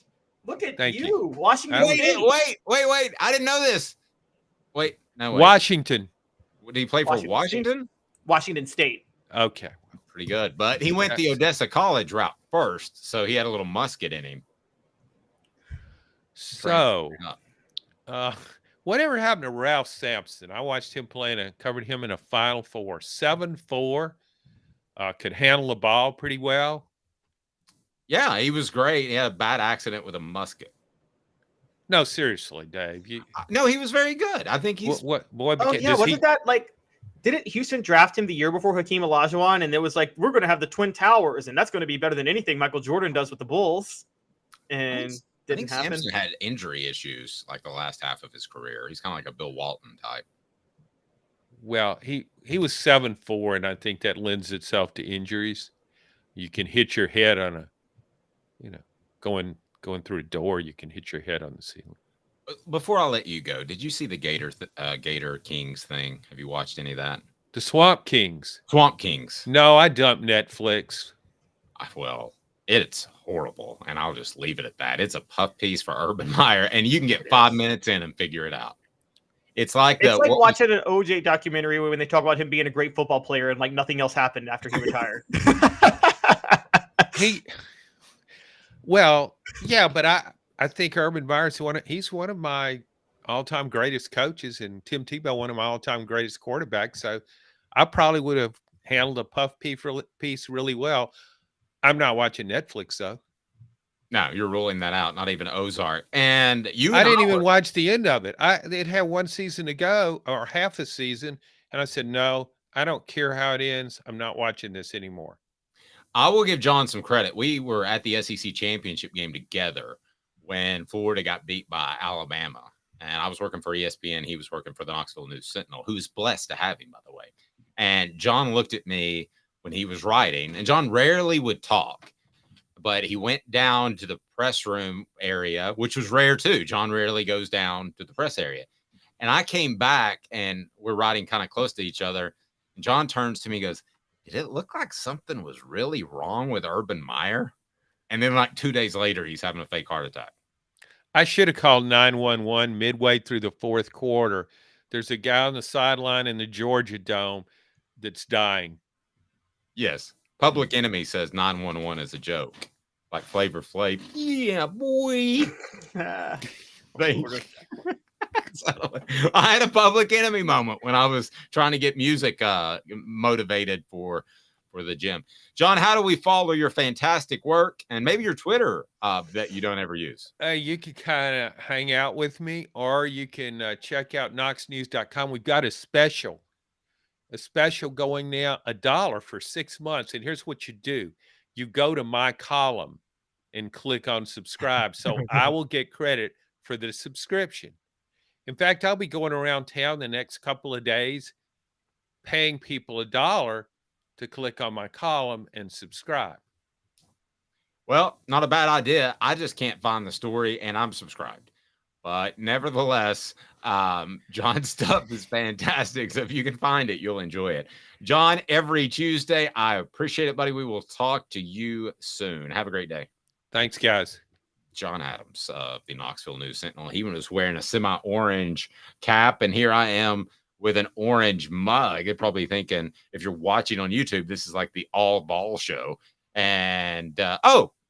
Look at Thank you. Washington State. Wait. I didn't know this. Wait. Washington. Did he play for Washington? Washington State. Okay. Pretty good. But he went the Odessa College route first, so he had a little musket in him. So, whatever happened to Ralph Sampson? I watched him covered him in a Final Four. 7'4", could handle the ball pretty well. Yeah, he was great. He had a bad accident with a musket. No, seriously, Dave. No, he was very good. I think he's didn't Houston draft him the year before Hakeem Olajuwon? And it was like, we're going to have the Twin Towers, and that's going to be better than anything Michael Jordan does with the Bulls. And I think Sampson had injury issues like the last half of his career. He's kind of like a Bill Walton type. Well, he was 7'4", and I think that lends itself to injuries. You can hit your head on going through a door. You can hit your head on the ceiling. Before I let you go, did you see the Gator Kings thing? Have you watched any of that? The Swamp Kings. No, I dumped Netflix. Well, it's horrible, and I'll just leave it at that. It's a puff piece for Urban Meyer, and you can get 5 minutes in and figure it out. It's like watching an OJ documentary when they talk about him being a great football player and like nothing else happened after he retired. But I think Urban Meyer's he's one of my all-time greatest coaches, and Tim Tebow one of my all-time greatest quarterbacks. So I probably would have handled a puff piece really well. I'm not watching Netflix though. No, you're ruling that out. Not even Ozark. And I didn't even watch the end of it. It had one season to go, or half a season, and I said, no, I don't care how it ends. I'm not watching this anymore. I will give John some credit. We were at the SEC championship game together when Florida got beat by Alabama. And I was working for ESPN. He was working for the Knoxville News Sentinel, who's blessed to have him, by the way. And John looked at me when he was writing, and John rarely would talk, but he went down to the press room area, which was rare too. John rarely goes down to the press area. And I came back, and we're writing kind of close to each other. And John turns to me and goes, did it look like something was really wrong with Urban Meyer? And then like 2 days later, he's having a fake heart attack. I should have called 911 midway through the fourth quarter. There's a guy on the sideline in the Georgia Dome that's dying. Yes. Public Enemy says 911 is a joke. Like Flavor Flav. Yeah, boy. I had a Public Enemy moment when I was trying to get music motivated for the gym. John, how do we follow your fantastic work and maybe your Twitter that you don't ever use? You can kind of hang out with me, or you can check out knoxnews.com. We've got a special going now, $1 for 6 months. And here's what you do. You go to my column and click on subscribe. So I will get credit for the subscription. In fact, I'll be going around town the next couple of days paying people $1 to click on my column and subscribe. Well, not a bad idea. I just can't find the story, and I'm subscribed. But nevertheless, John's stuff is fantastic. So if you can find it, you'll enjoy it. John, every Tuesday, I appreciate it, buddy. We will talk to you soon. Have a great day. Thanks, guys. John Adams of the Knoxville News Sentinel. He was wearing a semi-orange cap, and here I am with an orange mug. You're probably thinking, if you're watching on YouTube, this is like the all ball show. And,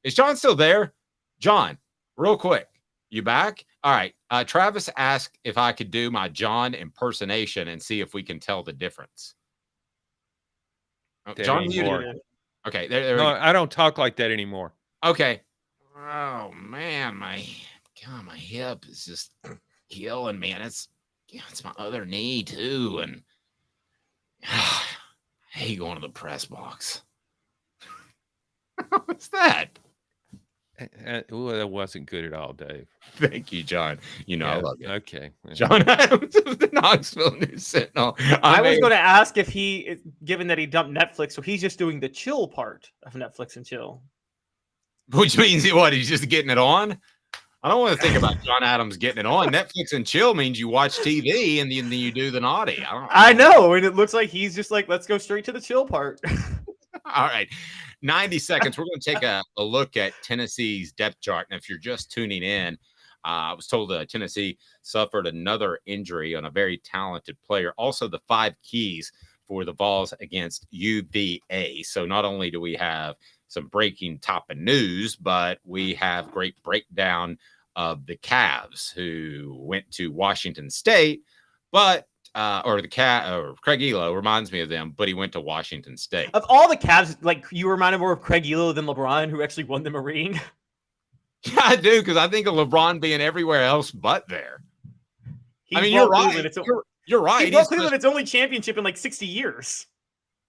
is John still there? John, real quick, you back? All right. Travis asked if I could do my John impersonation and see if we can tell the difference. John muted. Okay. There No, I don't talk like that anymore. Okay. Oh man, my hip is just killing me, and it's my other knee too, and I hate going to the press box. What's that? Well, that wasn't good at all, Dave. Thank you, John. I love you. Okay. John Adams of the Knoxville News Sentinel. I was going to ask if given that he dumped Netflix, so he's just doing the chill part of Netflix and chill. Which means what? He's just getting it on? I don't want to think about John Adams getting it on. Netflix and chill means you watch TV and then you do the naughty. I know, and it looks like he's just like, let's go straight to the chill part. All right. 90 seconds. We're going to take a look at Tennessee's depth chart. And if you're just tuning in, I was told that Tennessee suffered another injury on a very talented player. Also, the 5 keys for the Vols against UVA. So not only do we have some breaking top of news, but we have great breakdown of the Cavs who went to Washington State, but Craig Elo reminds me of them, but he went to Washington State. Of all the Cavs, like, you remind me more of Craig Elo than LeBron, who actually won them a ring. Yeah, I do, because I think of LeBron being everywhere else but there. You're right. You're right. He brought Cleveland its only championship in like 60 years.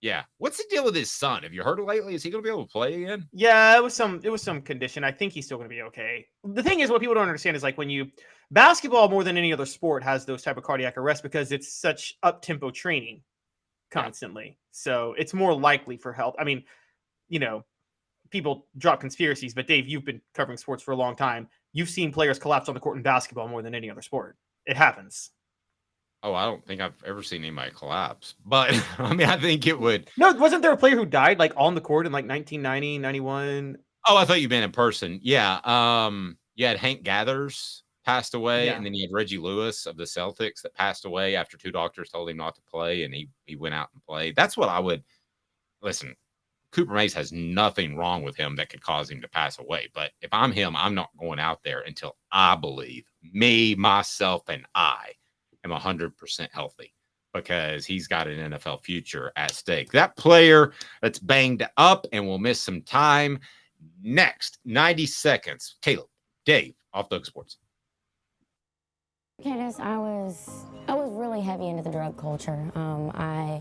Yeah. What's the deal with his son? Have you heard it lately? Is he going to be able to play again? Yeah, it was some condition. I think he's still going to be okay. The thing is, what people don't understand is, like, when basketball more than any other sport has those type of cardiac arrests because it's such up-tempo training constantly. Yeah. So it's more likely for health. I mean, people drop conspiracies, but Dave, you've been covering sports for a long time. You've seen players collapse on the court in basketball more than any other sport. It happens. Oh, I don't think I've ever seen anybody collapse, but I think it would. No, wasn't there a player who died like on the court in like 1990, 91? Oh, I thought you meant in person. Yeah. You had Hank Gathers passed away, and then you had Reggie Lewis of the Celtics that passed away after 2 doctors told him not to play, and he went out and played. That's what I would listen. Cooper Mays has nothing wrong with him that could cause him to pass away. But if I'm him, I'm not going out there until I believe me, myself, and I am 100% healthy, because he's got an NFL future at stake. That player that's banged up and will miss some time. Next, 90 seconds. Caleb, Dave, Off the Hook Sports. Candace, I was really heavy into the drug culture. I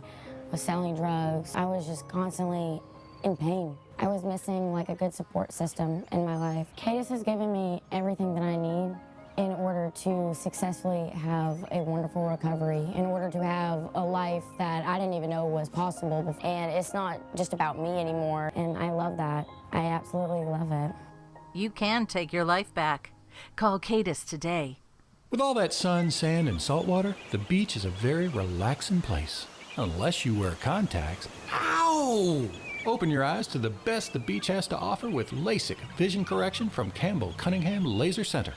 was selling drugs. I was just constantly in pain. I was missing like a good support system in my life. Candace has given me everything that I need in order to successfully have a wonderful recovery, in order to have a life that I didn't even know was possible. And it's not just about me anymore, and I love that. I absolutely love it. You can take your life back. Call Cadis today. With all that sun, sand, and salt water, the beach is a very relaxing place. Unless you wear contacts. Ow! Open your eyes to the best the beach has to offer with LASIK vision correction from Campbell Cunningham Laser Center.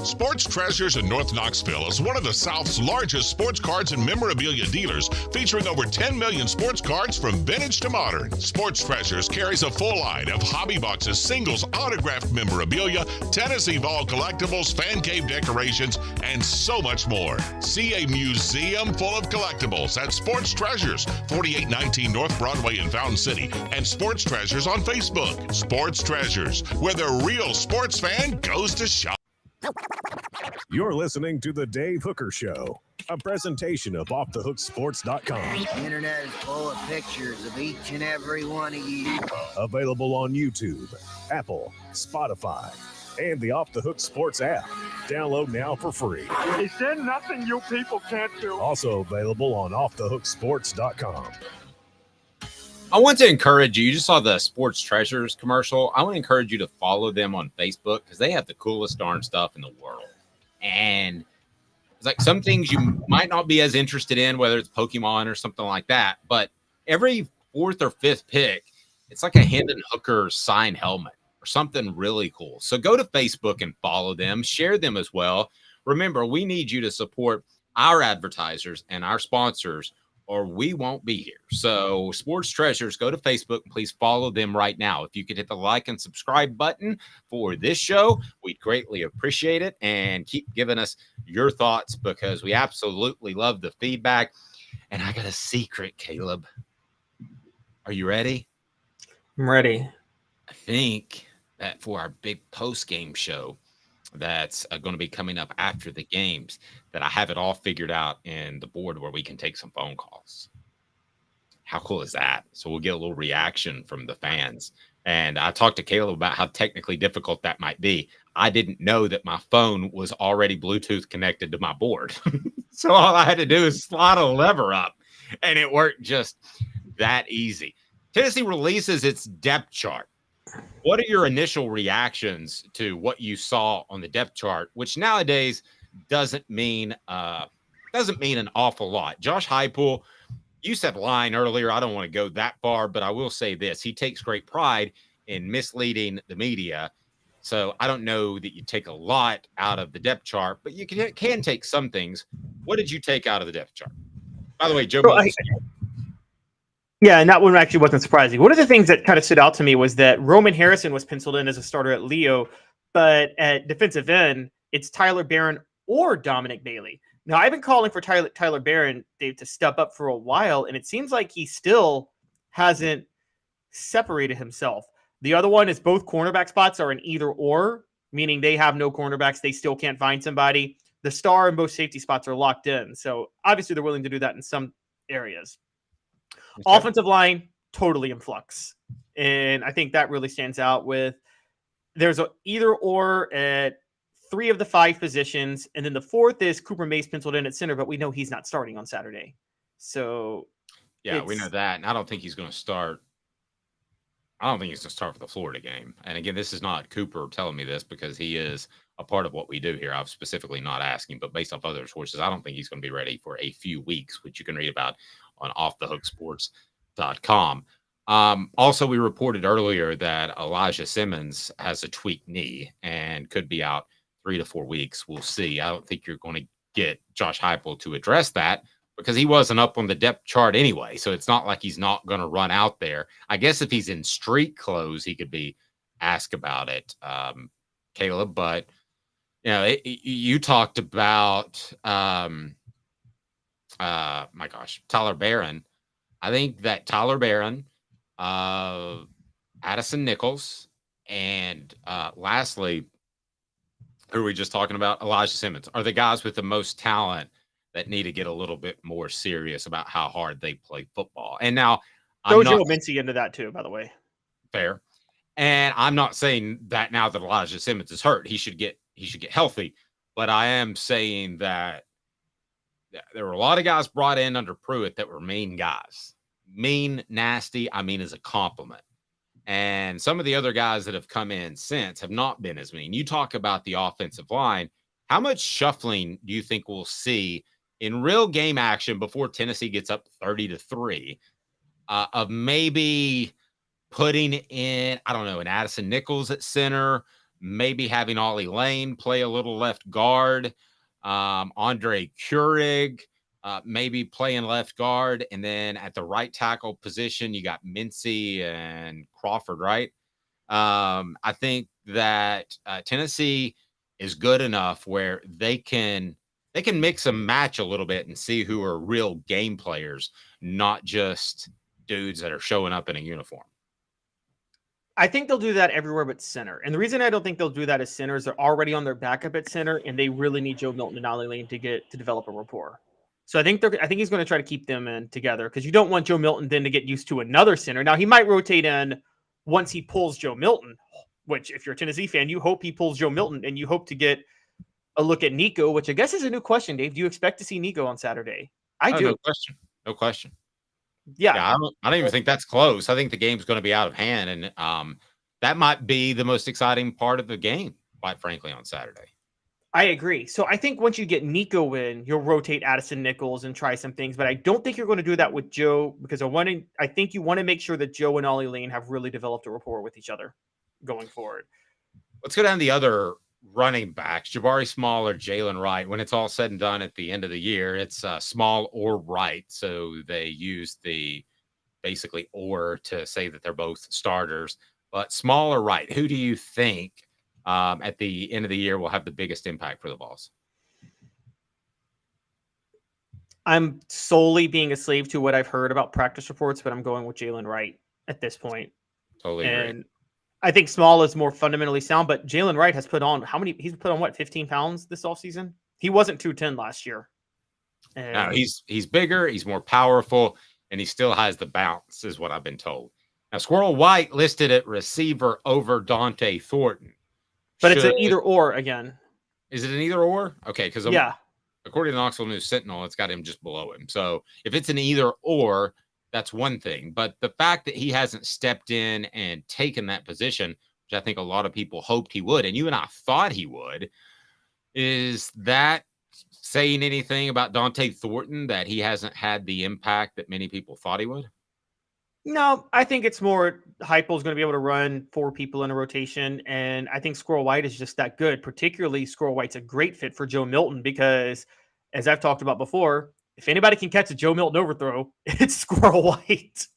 Sports Treasures in North Knoxville is one of the South's largest sports cards and memorabilia dealers, featuring over 10 million sports cards from vintage to modern. Sports Treasures carries a full line of hobby boxes, singles, autographed memorabilia, Tennessee Vol collectibles, fan cave decorations, and so much more. See a museum full of collectibles at Sports Treasures, 4819 North Broadway in Fountain City, and Sports Treasures on Facebook. Sports Treasures, where the real sports fan goes to shop. You're listening to The Dave Hooker Show, a presentation of OffTheHookSports.com. The internet is full of pictures of each and every one of you. Available on YouTube, Apple, Spotify, and the Off the Hook Sports app. Download now for free. Is there nothing you people can't do? Also available on OffTheHookSports.com. I want to encourage you. You just saw the Sports Treasures commercial. I want to encourage you to follow them on Facebook, because they have the coolest darn stuff in the world. And it's like some things you might not be as interested in, whether it's Pokemon or something like that. But every 4th or 5th pick, it's like a Hendon Hooker signed helmet or something really cool. So go to Facebook and follow them. Share them as well. Remember, we need you to support our advertisers and our sponsors or we won't be here. So Sports Treasures, go to Facebook and please follow them right now. If you could hit the like and subscribe button for this show, we'd greatly appreciate it. And keep giving us your thoughts because we absolutely love the feedback. And I got a secret, Caleb. Are you ready? I'm ready. I think that for our big post-game show that's going to be coming up after the games, that I have it all figured out in the board where we can take some phone calls. How cool is that? So we'll get a little reaction from the fans. And I talked to Caleb about how technically difficult that might be. I didn't know that my phone was already Bluetooth connected to my board. So all I had to do is slide a lever up, and it worked just that easy. Tennessee releases its depth chart. What are your initial reactions to what you saw on the depth chart, which nowadays doesn't mean an awful lot? Josh Heupel, you said line earlier. I don't want to go that far, but I will say this. He takes great pride in misleading the media. So I don't know that you take a lot out of the depth chart, but you can take some things. What did you take out of the depth chart? By the way, Joe. Yeah, and that one actually wasn't surprising. One of the things that kind of stood out to me was that Roman Harrison was penciled in as a starter at Leo, but at defensive end, it's Tyler Barron or Dominic Bailey. Now, I've been calling for Tyler Barron, Dave, to step up for a while, and it seems like he still hasn't separated himself. The other one is both cornerback spots are an either or, meaning they have no cornerbacks. They still can't find somebody. The star and both safety spots are locked in. So obviously they're willing to do that in some areas. Okay. Offensive line, totally in flux. And I think that really stands out with there's a either or at 3 of the 5 positions. And then the 4th is Cooper Mace penciled in at center, but we know he's not starting on Saturday. So yeah, we know that. And I don't think he's going to start. I don't think he's going to start for the Florida game. And again, this is not Cooper telling me this because he is a part of what we do here. I'm specifically not asking, but based off other sources, I don't think he's going to be ready for a few weeks, which you can read about on offthehooksports.com. Also, we reported earlier that Elijah Simmons has a tweaked knee and could be out 3 to 4 weeks. We'll see. I don't think you're going to get Josh Heupel to address that because he wasn't up on the depth chart anyway. So it's not like he's not going to run out there. I guess if he's in street clothes, he could be asked about it, Caleb. But, you know, you talked about, Tyler Barron. I think that Tyler Barron, Addison Nichols, and lastly, who are we just talking about? Elijah Simmons are the guys with the most talent that need to get a little bit more serious about how hard they play football. And now throw Joe Mincy into that too, by the way. Fair. And I'm not saying that now that Elijah Simmons is hurt, he should get healthy. But I am saying that there were a lot of guys brought in under Pruitt that were mean guys. Mean, nasty, I mean as a compliment. And some of the other guys that have come in since have not been as mean. You talk about the offensive line. How much shuffling do you think we'll see in real game action before Tennessee gets up 30-3 of maybe putting in, I don't know, an Addison Nichols at center, maybe having Ollie Lane play a little left guard, Andre Keurig maybe playing left guard, and then at the right tackle position, you got Mincy and Crawford, right? I think that Tennessee is good enough where they can mix and match a little bit and see who are real game players, not just dudes that are showing up in a uniform. I think they'll do that everywhere but center. And the reason I don't think they'll do that as center is they're already on their backup at center, and they really need Joe Milton and Ollie Lane to develop a rapport. So I think he's going to try to keep them in together because you don't want Joe Milton then to get used to another center. Now he might rotate in once he pulls Joe Milton, which if you're a Tennessee fan, you hope he pulls Joe Milton and you hope to get a look at Nico, which I guess is a new question, Dave. Do you expect to see Nico on Saturday? I do. No question. Yeah, I don't even think that's close. I think the game's going to be out of hand, and that might be the most exciting part of the game, quite frankly, on Saturday. I agree. So I think once you get Nico in, you'll rotate Addison Nichols and try some things, but I don't think you're going to do that with Joe because I think you want to make sure that Joe and Ollie Lane have really developed a rapport with each other going forward. Let's go down the other running backs, Jabari Small or Jalen Wright, when it's all said and done at the end of the year, it's Small or Wright. So they use the basically or to say that they're both starters. But Small or Wright, who do you think at the end of the year will have the biggest impact for the Vols? I'm solely being a slave to what I've heard about practice reports, but I'm going with Jalen Wright at this point. Totally and agree. I think Small is more fundamentally sound, but Jalen Wright has put on he's put on what, 15 pounds this offseason? He wasn't 210 last year. And No, he's bigger, he's more powerful, and he still has the bounce, is what I've been told. Now, Squirrel White listed at receiver over Dante Thornton. But it's an either or again. Is it an either or? Okay, because yeah, according to the Knoxville News Sentinel, it's got him just below him. So if it's an either or, that's one thing. But the fact that he hasn't stepped in and taken that position, which I think a lot of people hoped he would, and you and I thought he would, is that saying anything about Dante Thornton, that he hasn't had the impact that many people thought he would? No, I think it's more Heupel is going to be able to run 4 people in a rotation, and I think Squirrel White is just that good. Particularly, Squirrel White's a great fit for Joe Milton because, as I've talked about before, if anybody can catch a Joe Milton overthrow, it's Squirrel White.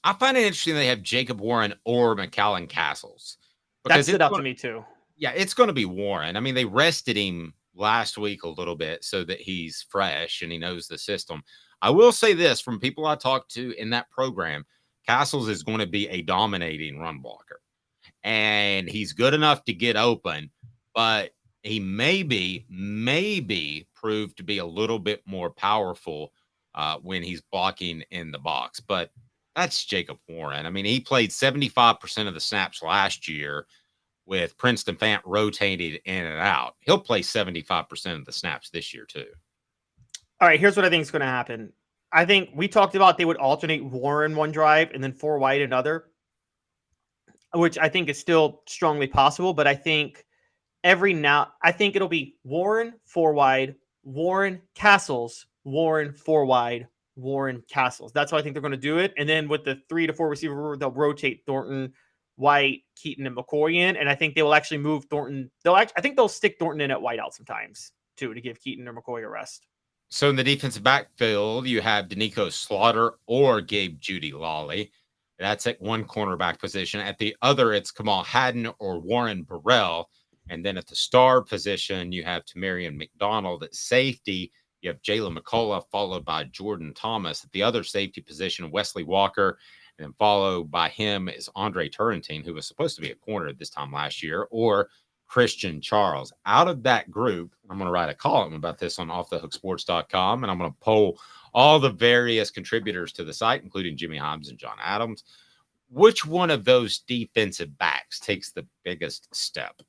I find it interesting they have Jacob Warren or McAllen Castles. That stood out to me too. Yeah, it's going to be Warren. I mean, they rested him last week a little bit so that he's fresh and he knows the system. I will say this from people I talked to in that program, Castles is going to be a dominating run blocker. And he's good enough to get open, but he maybe proved to be a little bit more powerful when he's blocking in the box. But that's Jacob Warren. I mean, he played 75% of the snaps last year with Princeton Fant rotated in and out. He'll play 75% of the snaps this year too. All right, here's what I think is going to happen. I think we talked about they would alternate Warren one drive and then 4 wide another, which I think is still strongly possible. But I think I think it'll be Warren 4 wide, Warren Castles, Warren 4 wide, Warren Castles. That's how I think they're going to do it. And then with the 3 to 4 receiver, they'll rotate Thornton, White, Keaton, and McCoy in. And I think they will actually move Thornton. I think they'll stick Thornton in at wide out sometimes too to give Keaton or McCoy a rest. So in the defensive backfield, you have Danico Slaughter or Gabe Judy Lawley. That's at one cornerback position. At the other, it's Kamal Haddon or Warren Burrell. And then at the star position, you have Tamarian McDonald. At safety, you have Jalen McCullough, followed by Jordan Thomas. At the other safety position, Wesley Walker. And then followed by him is Andre Turrentine, who was supposed to be a corner this time last year, or Christian Charles. Out of that group, I'm going to write a column about this on offthehooksports.com, and I'm going to poll all the various contributors to the site, including Jimmy Hobbs and John Adams. Which one of those defensive backs takes the biggest step?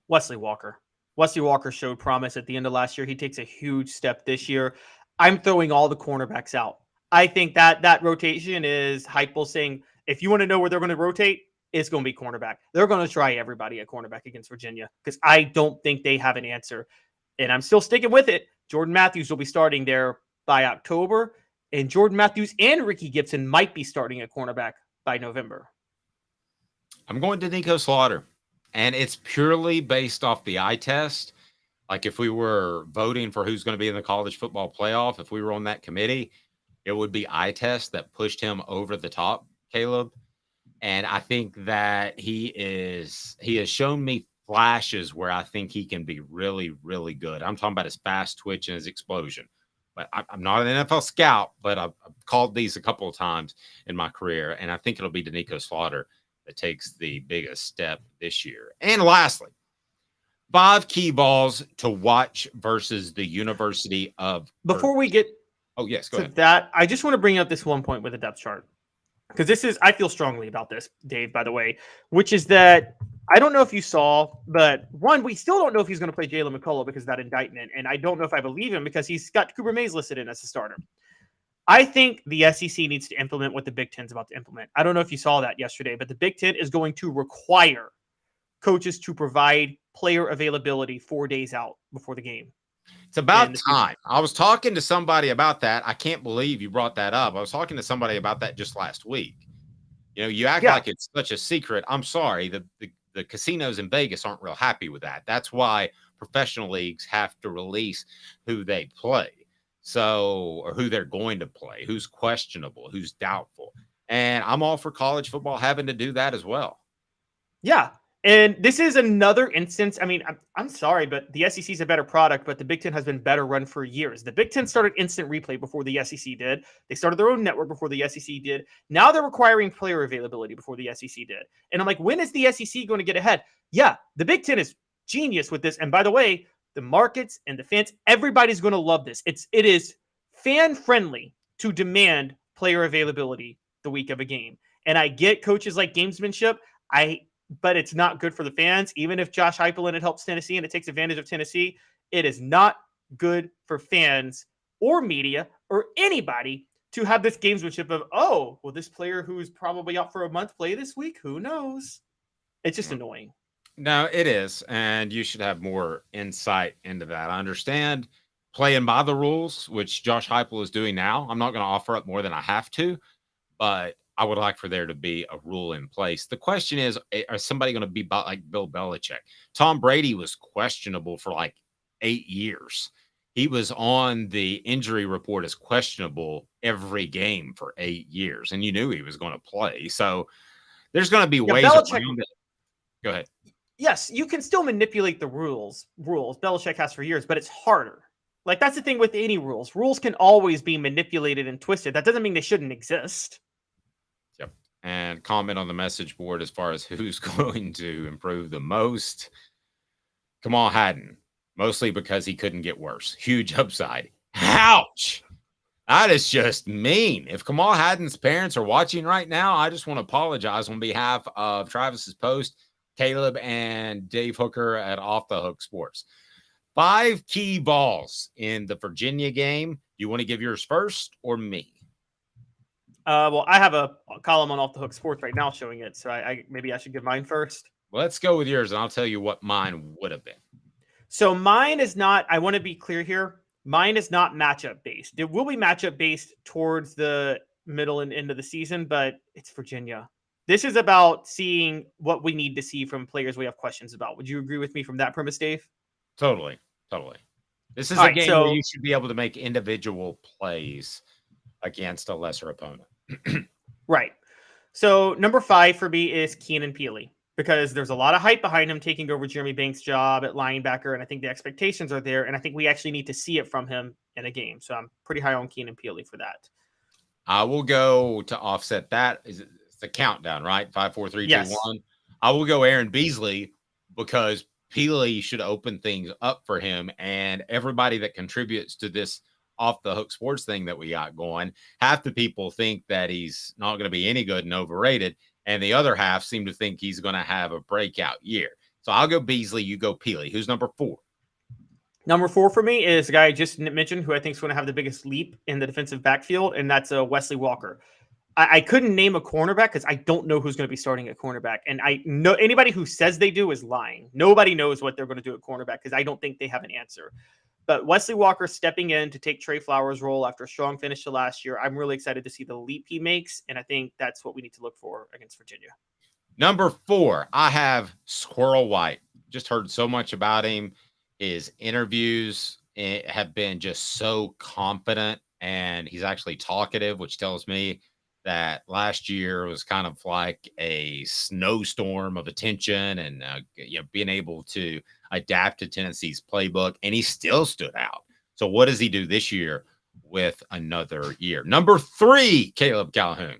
Wesley Walker. Wesley Walker showed promise at the end of last year. He takes a huge step this year. I'm throwing all the cornerbacks out. I think that rotation is Heupel saying, if you want to know where they're going to rotate, it's going to be cornerback. They're going to try everybody at cornerback against Virginia because I don't think they have an answer. And I'm still sticking with it. Jordan Matthews will be starting there by October, and Jordan Matthews and Ricky Gibson might be starting at cornerback by November. I'm going to Danico Slaughter, and it's purely based off the eye test. Like if we were voting for who's going to be in the college football playoff, if we were on that committee, it would be eye test that pushed him over the top, Caleb. And I think that he has shown me flashes where I think he can be really, really good. I'm talking about his fast twitch and his explosion. But I'm not an NFL scout, but I've called these a couple of times in my career. And I think it'll be Danico Slaughter that takes the biggest step this year. And lastly, 5 key balls to watch versus the University of... Before we get go ahead. That, I just want to bring up this one point with the depth chart. Because I feel strongly about this, Dave, by the way, which is that I don't know if you saw, but one, we still don't know if he's going to play Jalen McCullough because of that indictment. And I don't know if I believe him because he's got Cooper Mays listed in as a starter. I think the SEC needs to implement what the Big Ten's about to implement. I don't know if you saw that yesterday, but the Big Ten is going to require coaches to provide player availability 4 days out before the game. It's about time. I was talking to somebody about that. I can't believe you brought that up. I was talking to somebody about that just last week. You know, you act like it's such a secret. I'm sorry. The the casinos in Vegas aren't real happy with that. That's why professional leagues have to release who they play. So, or who they're going to play, who's questionable, who's doubtful. And I'm all for college football having to do that as well. Yeah. And this is another instance. I mean, I'm sorry, but the SEC is a better product, but the Big Ten has been better run for years. The Big Ten started instant replay before the SEC did. They started their own network before the SEC did. Now they're requiring player availability before the SEC did. And I'm like, when is the SEC going to get ahead? Yeah, the Big Ten is genius with this. And by the way, the markets and the fans, everybody's going to love this. It is fan friendly to demand player availability the week of a game. And I get coaches like gamesmanship. But it's not good for the fans. Even if Josh Heupel and it helps Tennessee and it takes advantage of Tennessee, it is not good for fans or media or anybody to have this gamesmanship of, oh, well, this player who's probably out for a month play this week. Who knows? It's just annoying. No, it is. And you should have more insight into that. I understand playing by the rules, which Josh Heupel is doing now. I'm not going to offer up more than I have to, but I would like for there to be a rule in place. The question is somebody going to be like Bill Belichick? Tom Brady was questionable for like 8 years. He was on the injury report as questionable every game for 8 years, and you knew he was going to play. So there's going to be ways around it. Go ahead. Yes, you can still manipulate the rules. Belichick has for years, but it's harder. Like, that's the thing with any rules. Rules can always be manipulated and twisted. That doesn't mean they shouldn't exist. And comment on the message board as far as who's going to improve the most. Kamal Hadden, mostly because he couldn't get worse. Huge upside. Ouch! That is just mean. If Kamal Hadden's parents are watching right now, I just want to apologize on behalf of Travis's Post, Caleb, and Dave Hooker at Off the Hook Sports. 5 key balls in the Virginia game. You want to give yours first or me? Well, I have a column on Off the Hook Sports right now showing it, so maybe I should give mine first. Well, let's go with yours, and I'll tell you what mine would have been. So mine is not, I want to be clear here, mine is not matchup based. It will be matchup based towards the middle and end of the season, but it's Virginia. This is about seeing what we need to see from players we have questions about. Would you agree with me from that premise, Dave? Totally. This is a game where you should be able to make individual plays against a lesser opponent. Right. So number 5 for me is Keenan Peely, because there's a lot of hype behind him taking over Jeremy Banks' job at linebacker, and I think the expectations are there, and I think we actually need to see it from him in a game. So I'm pretty high on Keenan Peely for that. I will go to offset that. It's the countdown, right? 5, 4, 3, 2, 1. I will go Aaron Beasley because Peely should open things up for him, and everybody that contributes to this Off the Hook Sports thing that we got going, half the people think that he's not going to be any good and overrated, and the other half seem to think he's going to have a breakout year. So I'll go Beasley, you go Peely. Who's number 4? Number 4 for me is the guy I just mentioned, who I think is going to have the biggest leap in the defensive backfield, and that's Wesley Walker. I couldn't name a cornerback because I don't know who's going to be starting at cornerback, and I know anybody who says they do is lying. Nobody knows what they're going to do at cornerback because I don't think they have an answer. But Wesley Walker stepping in to take Trey Flowers' role after a strong finish to last year, I'm really excited to see the leap he makes, and I think that's what we need to look for against Virginia. Number 4, I have Squirrel White. Just heard so much about him. His interviews have been just so confident, and he's actually talkative, which tells me that last year was kind of like a snowstorm of attention and being able to adapt to Tennessee's playbook, and he still stood out. So what does he do this year with another year? Number 3, Caleb Calhoun.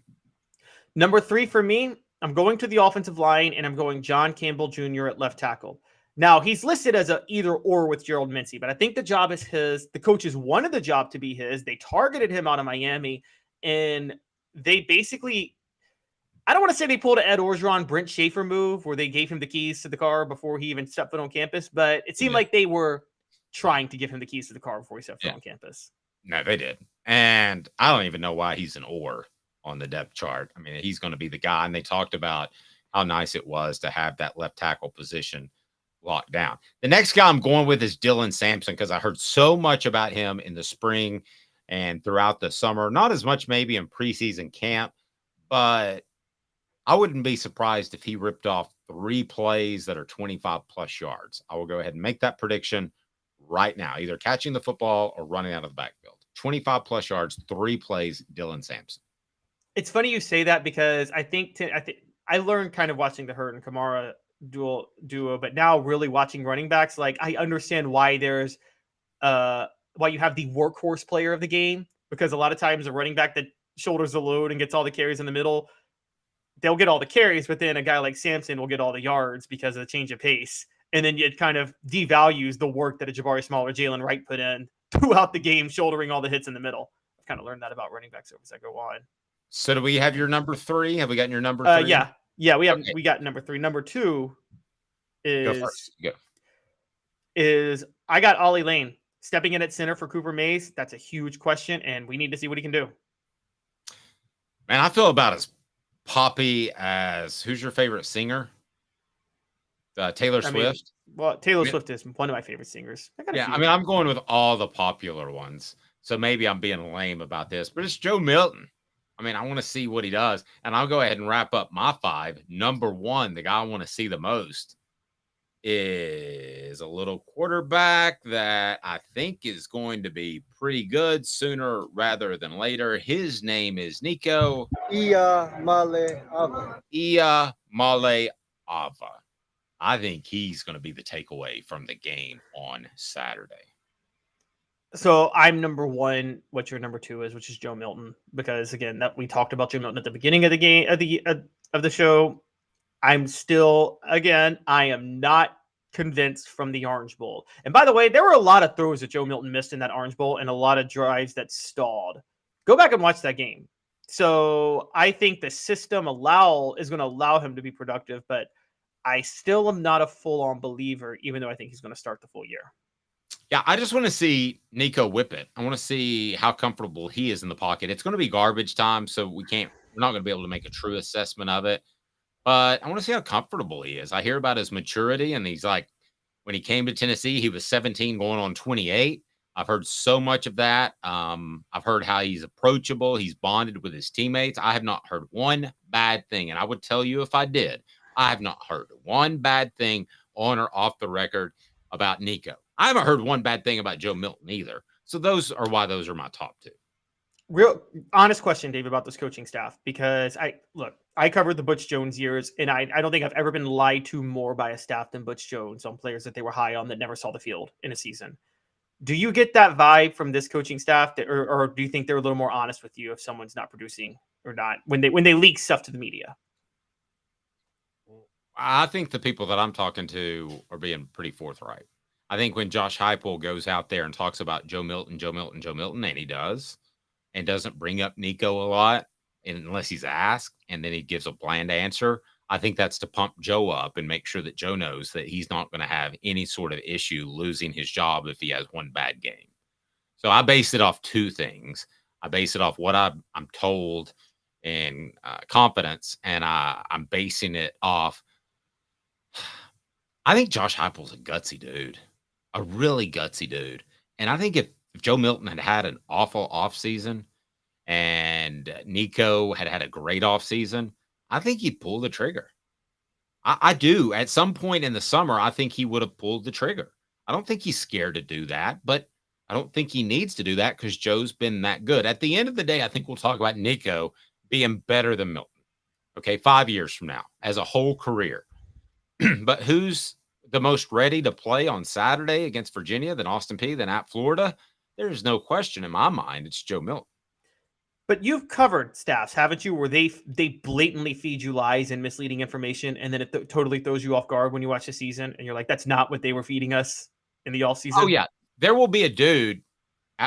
Number 3 for me, I'm going to the offensive line, and I'm going John Campbell Jr. at left tackle. Now, he's listed as a either or with Gerald Mincy, but I think the job is his. The coaches wanted the job to be his. They targeted him out of Miami, and they basically, I don't want to say they pulled an Ed Orgeron, Brent Schaefer move where they gave him the keys to the car before he even stepped foot on campus, but it seemed like they were trying to give him the keys to the car before he stepped foot on campus. No, they did. And I don't even know why he's an or on the depth chart. I mean, he's going to be the guy, and they talked about how nice it was to have that left tackle position locked down. The next guy I'm going with is Dylan Sampson because I heard so much about him in the spring and throughout the summer. Not as much maybe in preseason camp, but I wouldn't be surprised if he ripped off 3 plays that are 25 plus yards. I will go ahead and make that prediction right now, either catching the football or running out of the backfield. 25 plus yards, 3 plays, Dylan Sampson. It's funny you say that because I think I learned kind of watching the Hurt and Kamara duo, but now really watching running backs, like I understand why there's why you have the workhorse player of the game, because a lot of times a running back that shoulders the load and gets all the carries in the middle, they'll get all the carries, but then a guy like Sampson will get all the yards because of the change of pace. And then it kind of devalues the work that a Jabari Small or Jalen Wright put in throughout the game, shouldering all the hits in the middle. I've kind of learned that about running backs as I go on. So do we have your number 3? Have we gotten your number 3? Yeah, we got number 3. Number 2 is Go first. Go. Is I got Ollie Lane stepping in at center for Cooper Mays. That's a huge question, and we need to see what he can do. Man, I feel about as poppy as who's your favorite singer? Taylor Swift. Taylor Swift is one of my favorite singers. I'm going with all the popular ones. So maybe I'm being lame about this, but it's Joe Milton. I mean, I want to see what he does. And I'll go ahead and wrap up my 5. Number 1, the guy I want to see the most is a little quarterback that I think is going to be pretty good sooner rather than later. His name is Nico Maleava. I think he's going to be the takeaway from the game on Saturday. So I'm number 1. What your number 2 is, which is Joe Milton, because again, that we talked about Joe Milton at the beginning of the game of the show. I'm still, again, I am not convinced from the Orange Bowl. And by the way, there were a lot of throws that Joe Milton missed in that Orange Bowl and a lot of drives that stalled. Go back and watch that game. So I think the system is going to allow him to be productive, but I still am not a full-on believer, even though I think he's going to start the full year. Yeah, I just want to see Nico whip it. I want to see how comfortable he is in the pocket. It's going to be garbage time, so we're not going to be able to make a true assessment of it. But I want to see how comfortable he is. I hear about his maturity, and he's like, when he came to Tennessee, he was 17 going on 28. I've heard so much of that. I've heard how he's approachable. He's bonded with his teammates. I have not heard one bad thing, and I would tell you if I did. I have not heard one bad thing on or off the record about Nico. I haven't heard one bad thing about Joe Milton either. So those are why those are my top 2. Real honest question, Dave, about this coaching staff, because I covered the Butch Jones years, and I don't think I've ever been lied to more by a staff than Butch Jones on players that they were high on that never saw the field in a season. Do you get that vibe from this coaching staff, or do you think they're a little more honest with you if someone's not producing or not when they leak stuff to the media? I think the people that I'm talking to are being pretty forthright. I think when Josh Heupel goes out there and talks about Joe Milton, and he does, and doesn't bring up Nico a lot unless he's asked, and then he gives a bland answer, I think that's to pump Joe up and make sure that Joe knows that he's not going to have any sort of issue losing his job if he has one bad game. So I base it off 2 things. I base it off what I'm told and confidence, and I'm basing it off. I think Josh Heupel's a gutsy dude, a really gutsy dude. And I think if Joe Milton had an awful offseason and Nico had a great offseason, I think he'd pull the trigger. I do. At some point in the summer, I think he would have pulled the trigger. I don't think he's scared to do that, but I don't think he needs to do that because Joe's been that good. At the end of the day, I think we'll talk about Nico being better than Milton. Okay, 5 years from now, as a whole career. But who's the most ready to play on Saturday against Virginia, then Austin Peay, then at Florida? There's no question in my mind. It's Joe Milton. But you've covered staffs, haven't you, where they blatantly feed you lies and misleading information, and then it totally throws you off guard when you watch the season, and you're like, that's not what they were feeding us in the offseason? Oh, yeah. There will be a dude.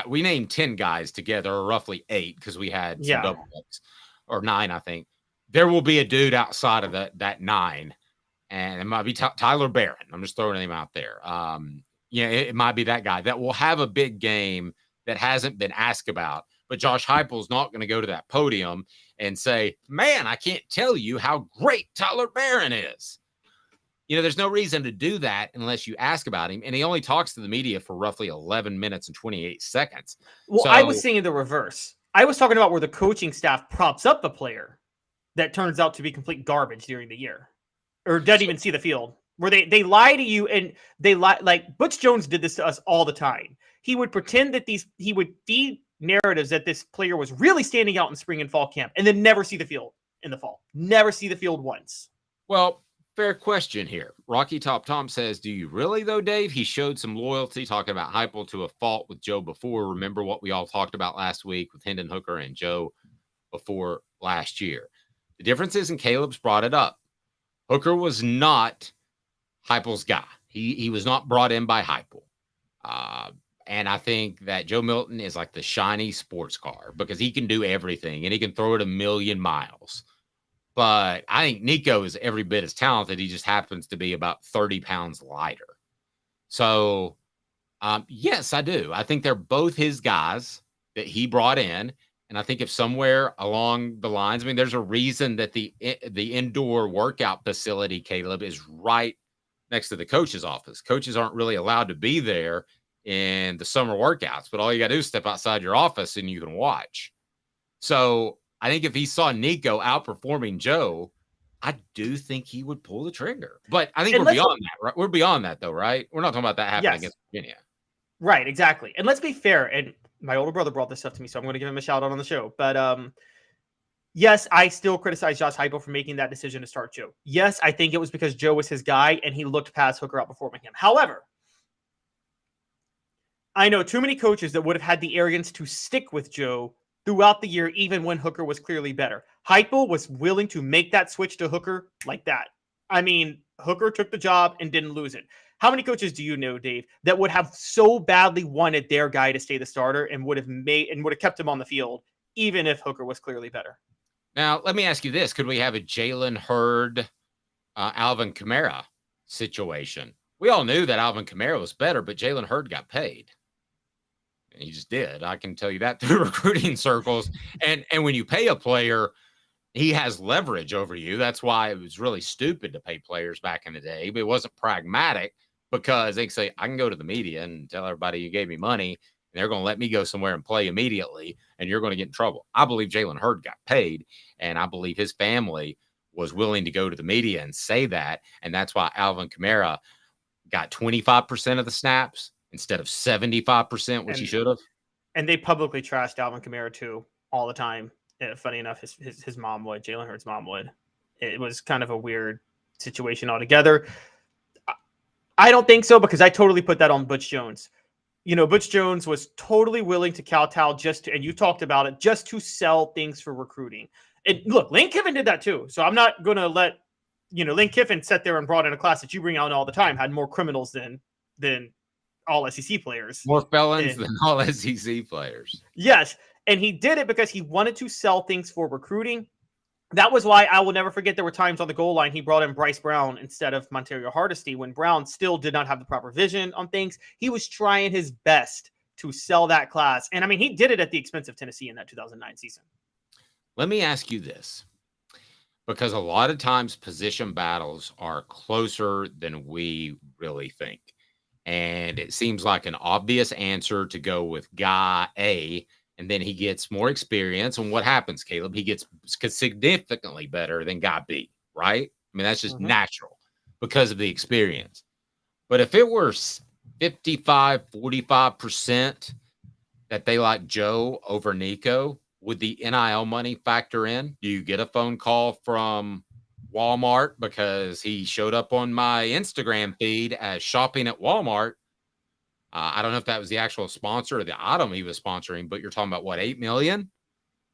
We named 10 guys together, or roughly 8, because we had some double ups, or 9, I think. There will be a dude outside of that 9. And it might be Tyler Barron. I'm just throwing him out there. It might be that guy that will have a big game that hasn't been asked about. But Josh Heupel's not going to go to that podium and say, man, I can't tell you how great Tyler Barron is. There's no reason to do that unless you ask about him. And he only talks to the media for roughly 11 minutes and 28 seconds. Well, I was saying the reverse. I was talking about where the coaching staff props up the player that turns out to be complete garbage during the year. or doesn't even see the field, where they lie to you, and they lie. Like Butch Jones did this to us all the time. He would pretend that he would feed narratives that this player was really standing out in spring and fall camp, and then never see the field in the fall. Never see the field once. Well, fair question here. Rocky Top Tom says, do you really though, Dave? He showed some loyalty, talking about Heupel to a fault with Joe before. Remember what we all talked about last week with Hendon Hooker and Joe before last year. The difference is, and Caleb's brought it up, Hooker was not Heupel's guy. He was not brought in by Heupel. And I think that Joe Milton is like the shiny sports car because he can do everything and he can throw it a million miles. But I think Nico is every bit as talented. He just happens to be about 30 pounds lighter. So, yes, I do. I think they're both his guys that he brought in. And I think if somewhere along the lines, I mean, there's a reason that the indoor workout facility, Caleb, is right next to the coach's office. Coaches aren't really allowed to be there in the summer workouts, but all you got to do is step outside your office and you can watch. So I think if he saw Nico outperforming Joe, I do think he would pull the trigger. But I think we're beyond that, right? We're beyond that, though, right? We're not talking about that happening against Virginia. Right, exactly. And let's be fair. And my older brother brought this up to me, so I'm going to give him a shout out on the show. But yes, I still criticize Josh Heupel for making that decision to start Joe. Yes, I think it was because Joe was his guy and he looked past Hooker outperforming him. However, I know too many coaches that would have had the arrogance to stick with Joe throughout the year, even when Hooker was clearly better. Heupel was willing to make that switch to Hooker like that. I mean, Hooker took the job and didn't lose it. How many coaches do you know, Dave, that would have so badly wanted their guy to stay the starter and would have kept him on the field, even if Hooker was clearly better? Now, let me ask you this. Could we have a Jalen Hurd, Alvin Kamara situation? We all knew that Alvin Kamara was better, but Jalen Hurd got paid. And he just did. I can tell you that through recruiting circles. And when you pay a player, he has leverage over you. That's why it was really stupid to pay players back in the day. But it wasn't pragmatic because they can say, I can go to the media and tell everybody you gave me money, and they're going to let me go somewhere and play immediately, and you're going to get in trouble. I believe Jalen Hurd got paid, and I believe his family was willing to go to the media and say that. And that's why Alvin Kamara got 25% of the snaps instead of 75%, which he should have. And they publicly trashed Alvin Kamara too all the time. Funny enough, his mom would. Jalen Hurd's mom would. It was kind of a weird situation altogether. I don't think so because I totally put that on Butch Jones. You know, Butch Jones was totally willing to kowtow and you talked about it, just to sell things for recruiting. And look, Lane Kiffin did that too. So I'm not going to let, Lane Kiffin sat there and brought in a class that you bring out all the time, had more criminals than all SEC players. More felons than all SEC players. Yes. And he did it because he wanted to sell things for recruiting. That was why I will never forget there were times on the goal line he brought in Bryce Brown instead of Montario Hardesty when Brown still did not have the proper vision on things. He was trying his best to sell that class. And I mean, he did it at the expense of Tennessee in that 2009 season. Let me ask you this, because a lot of times position battles are closer than we really think. And it seems like an obvious answer to go with guy A, and then he gets more experience. And what happens, Caleb? He gets significantly better than guy B, right? I mean, that's just natural because of the experience. But if it were 45% that they like Joe over Nico, would the NIL money factor in? Do you get a phone call from Walmart because he showed up on my Instagram feed as shopping at Walmart? I don't know if that was the actual sponsor or the item he was sponsoring, but you're talking about what, $8 million?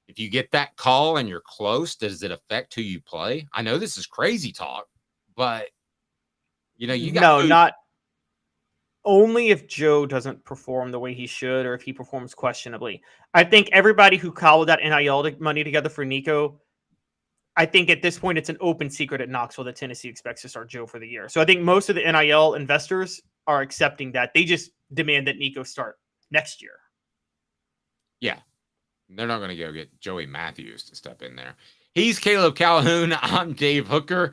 If you get that call and you're close, does it affect who you play? I know this is crazy talk, but you got not only if Joe doesn't perform the way he should or if he performs questionably. I think everybody who cobbled that NIL money together for Nico, I think at this point it's an open secret at Knoxville that Tennessee expects to start Joe for the year. So I think most of the NIL investors are accepting that. They just demand that Nico start next year. Yeah. They're not going to go get Joey Matthews to step in there. He's Caleb Calhoun. I'm Dave Hooker.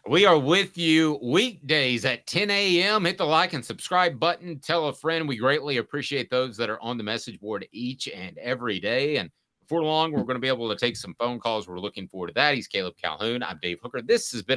We are with you weekdays at 10 a.m. Hit the like and subscribe button. Tell a friend. We greatly appreciate those that are on the message board each and every day. And before long, we're going to be able to take some phone calls. We're looking forward to that. He's Caleb Calhoun. I'm Dave Hooker. This has been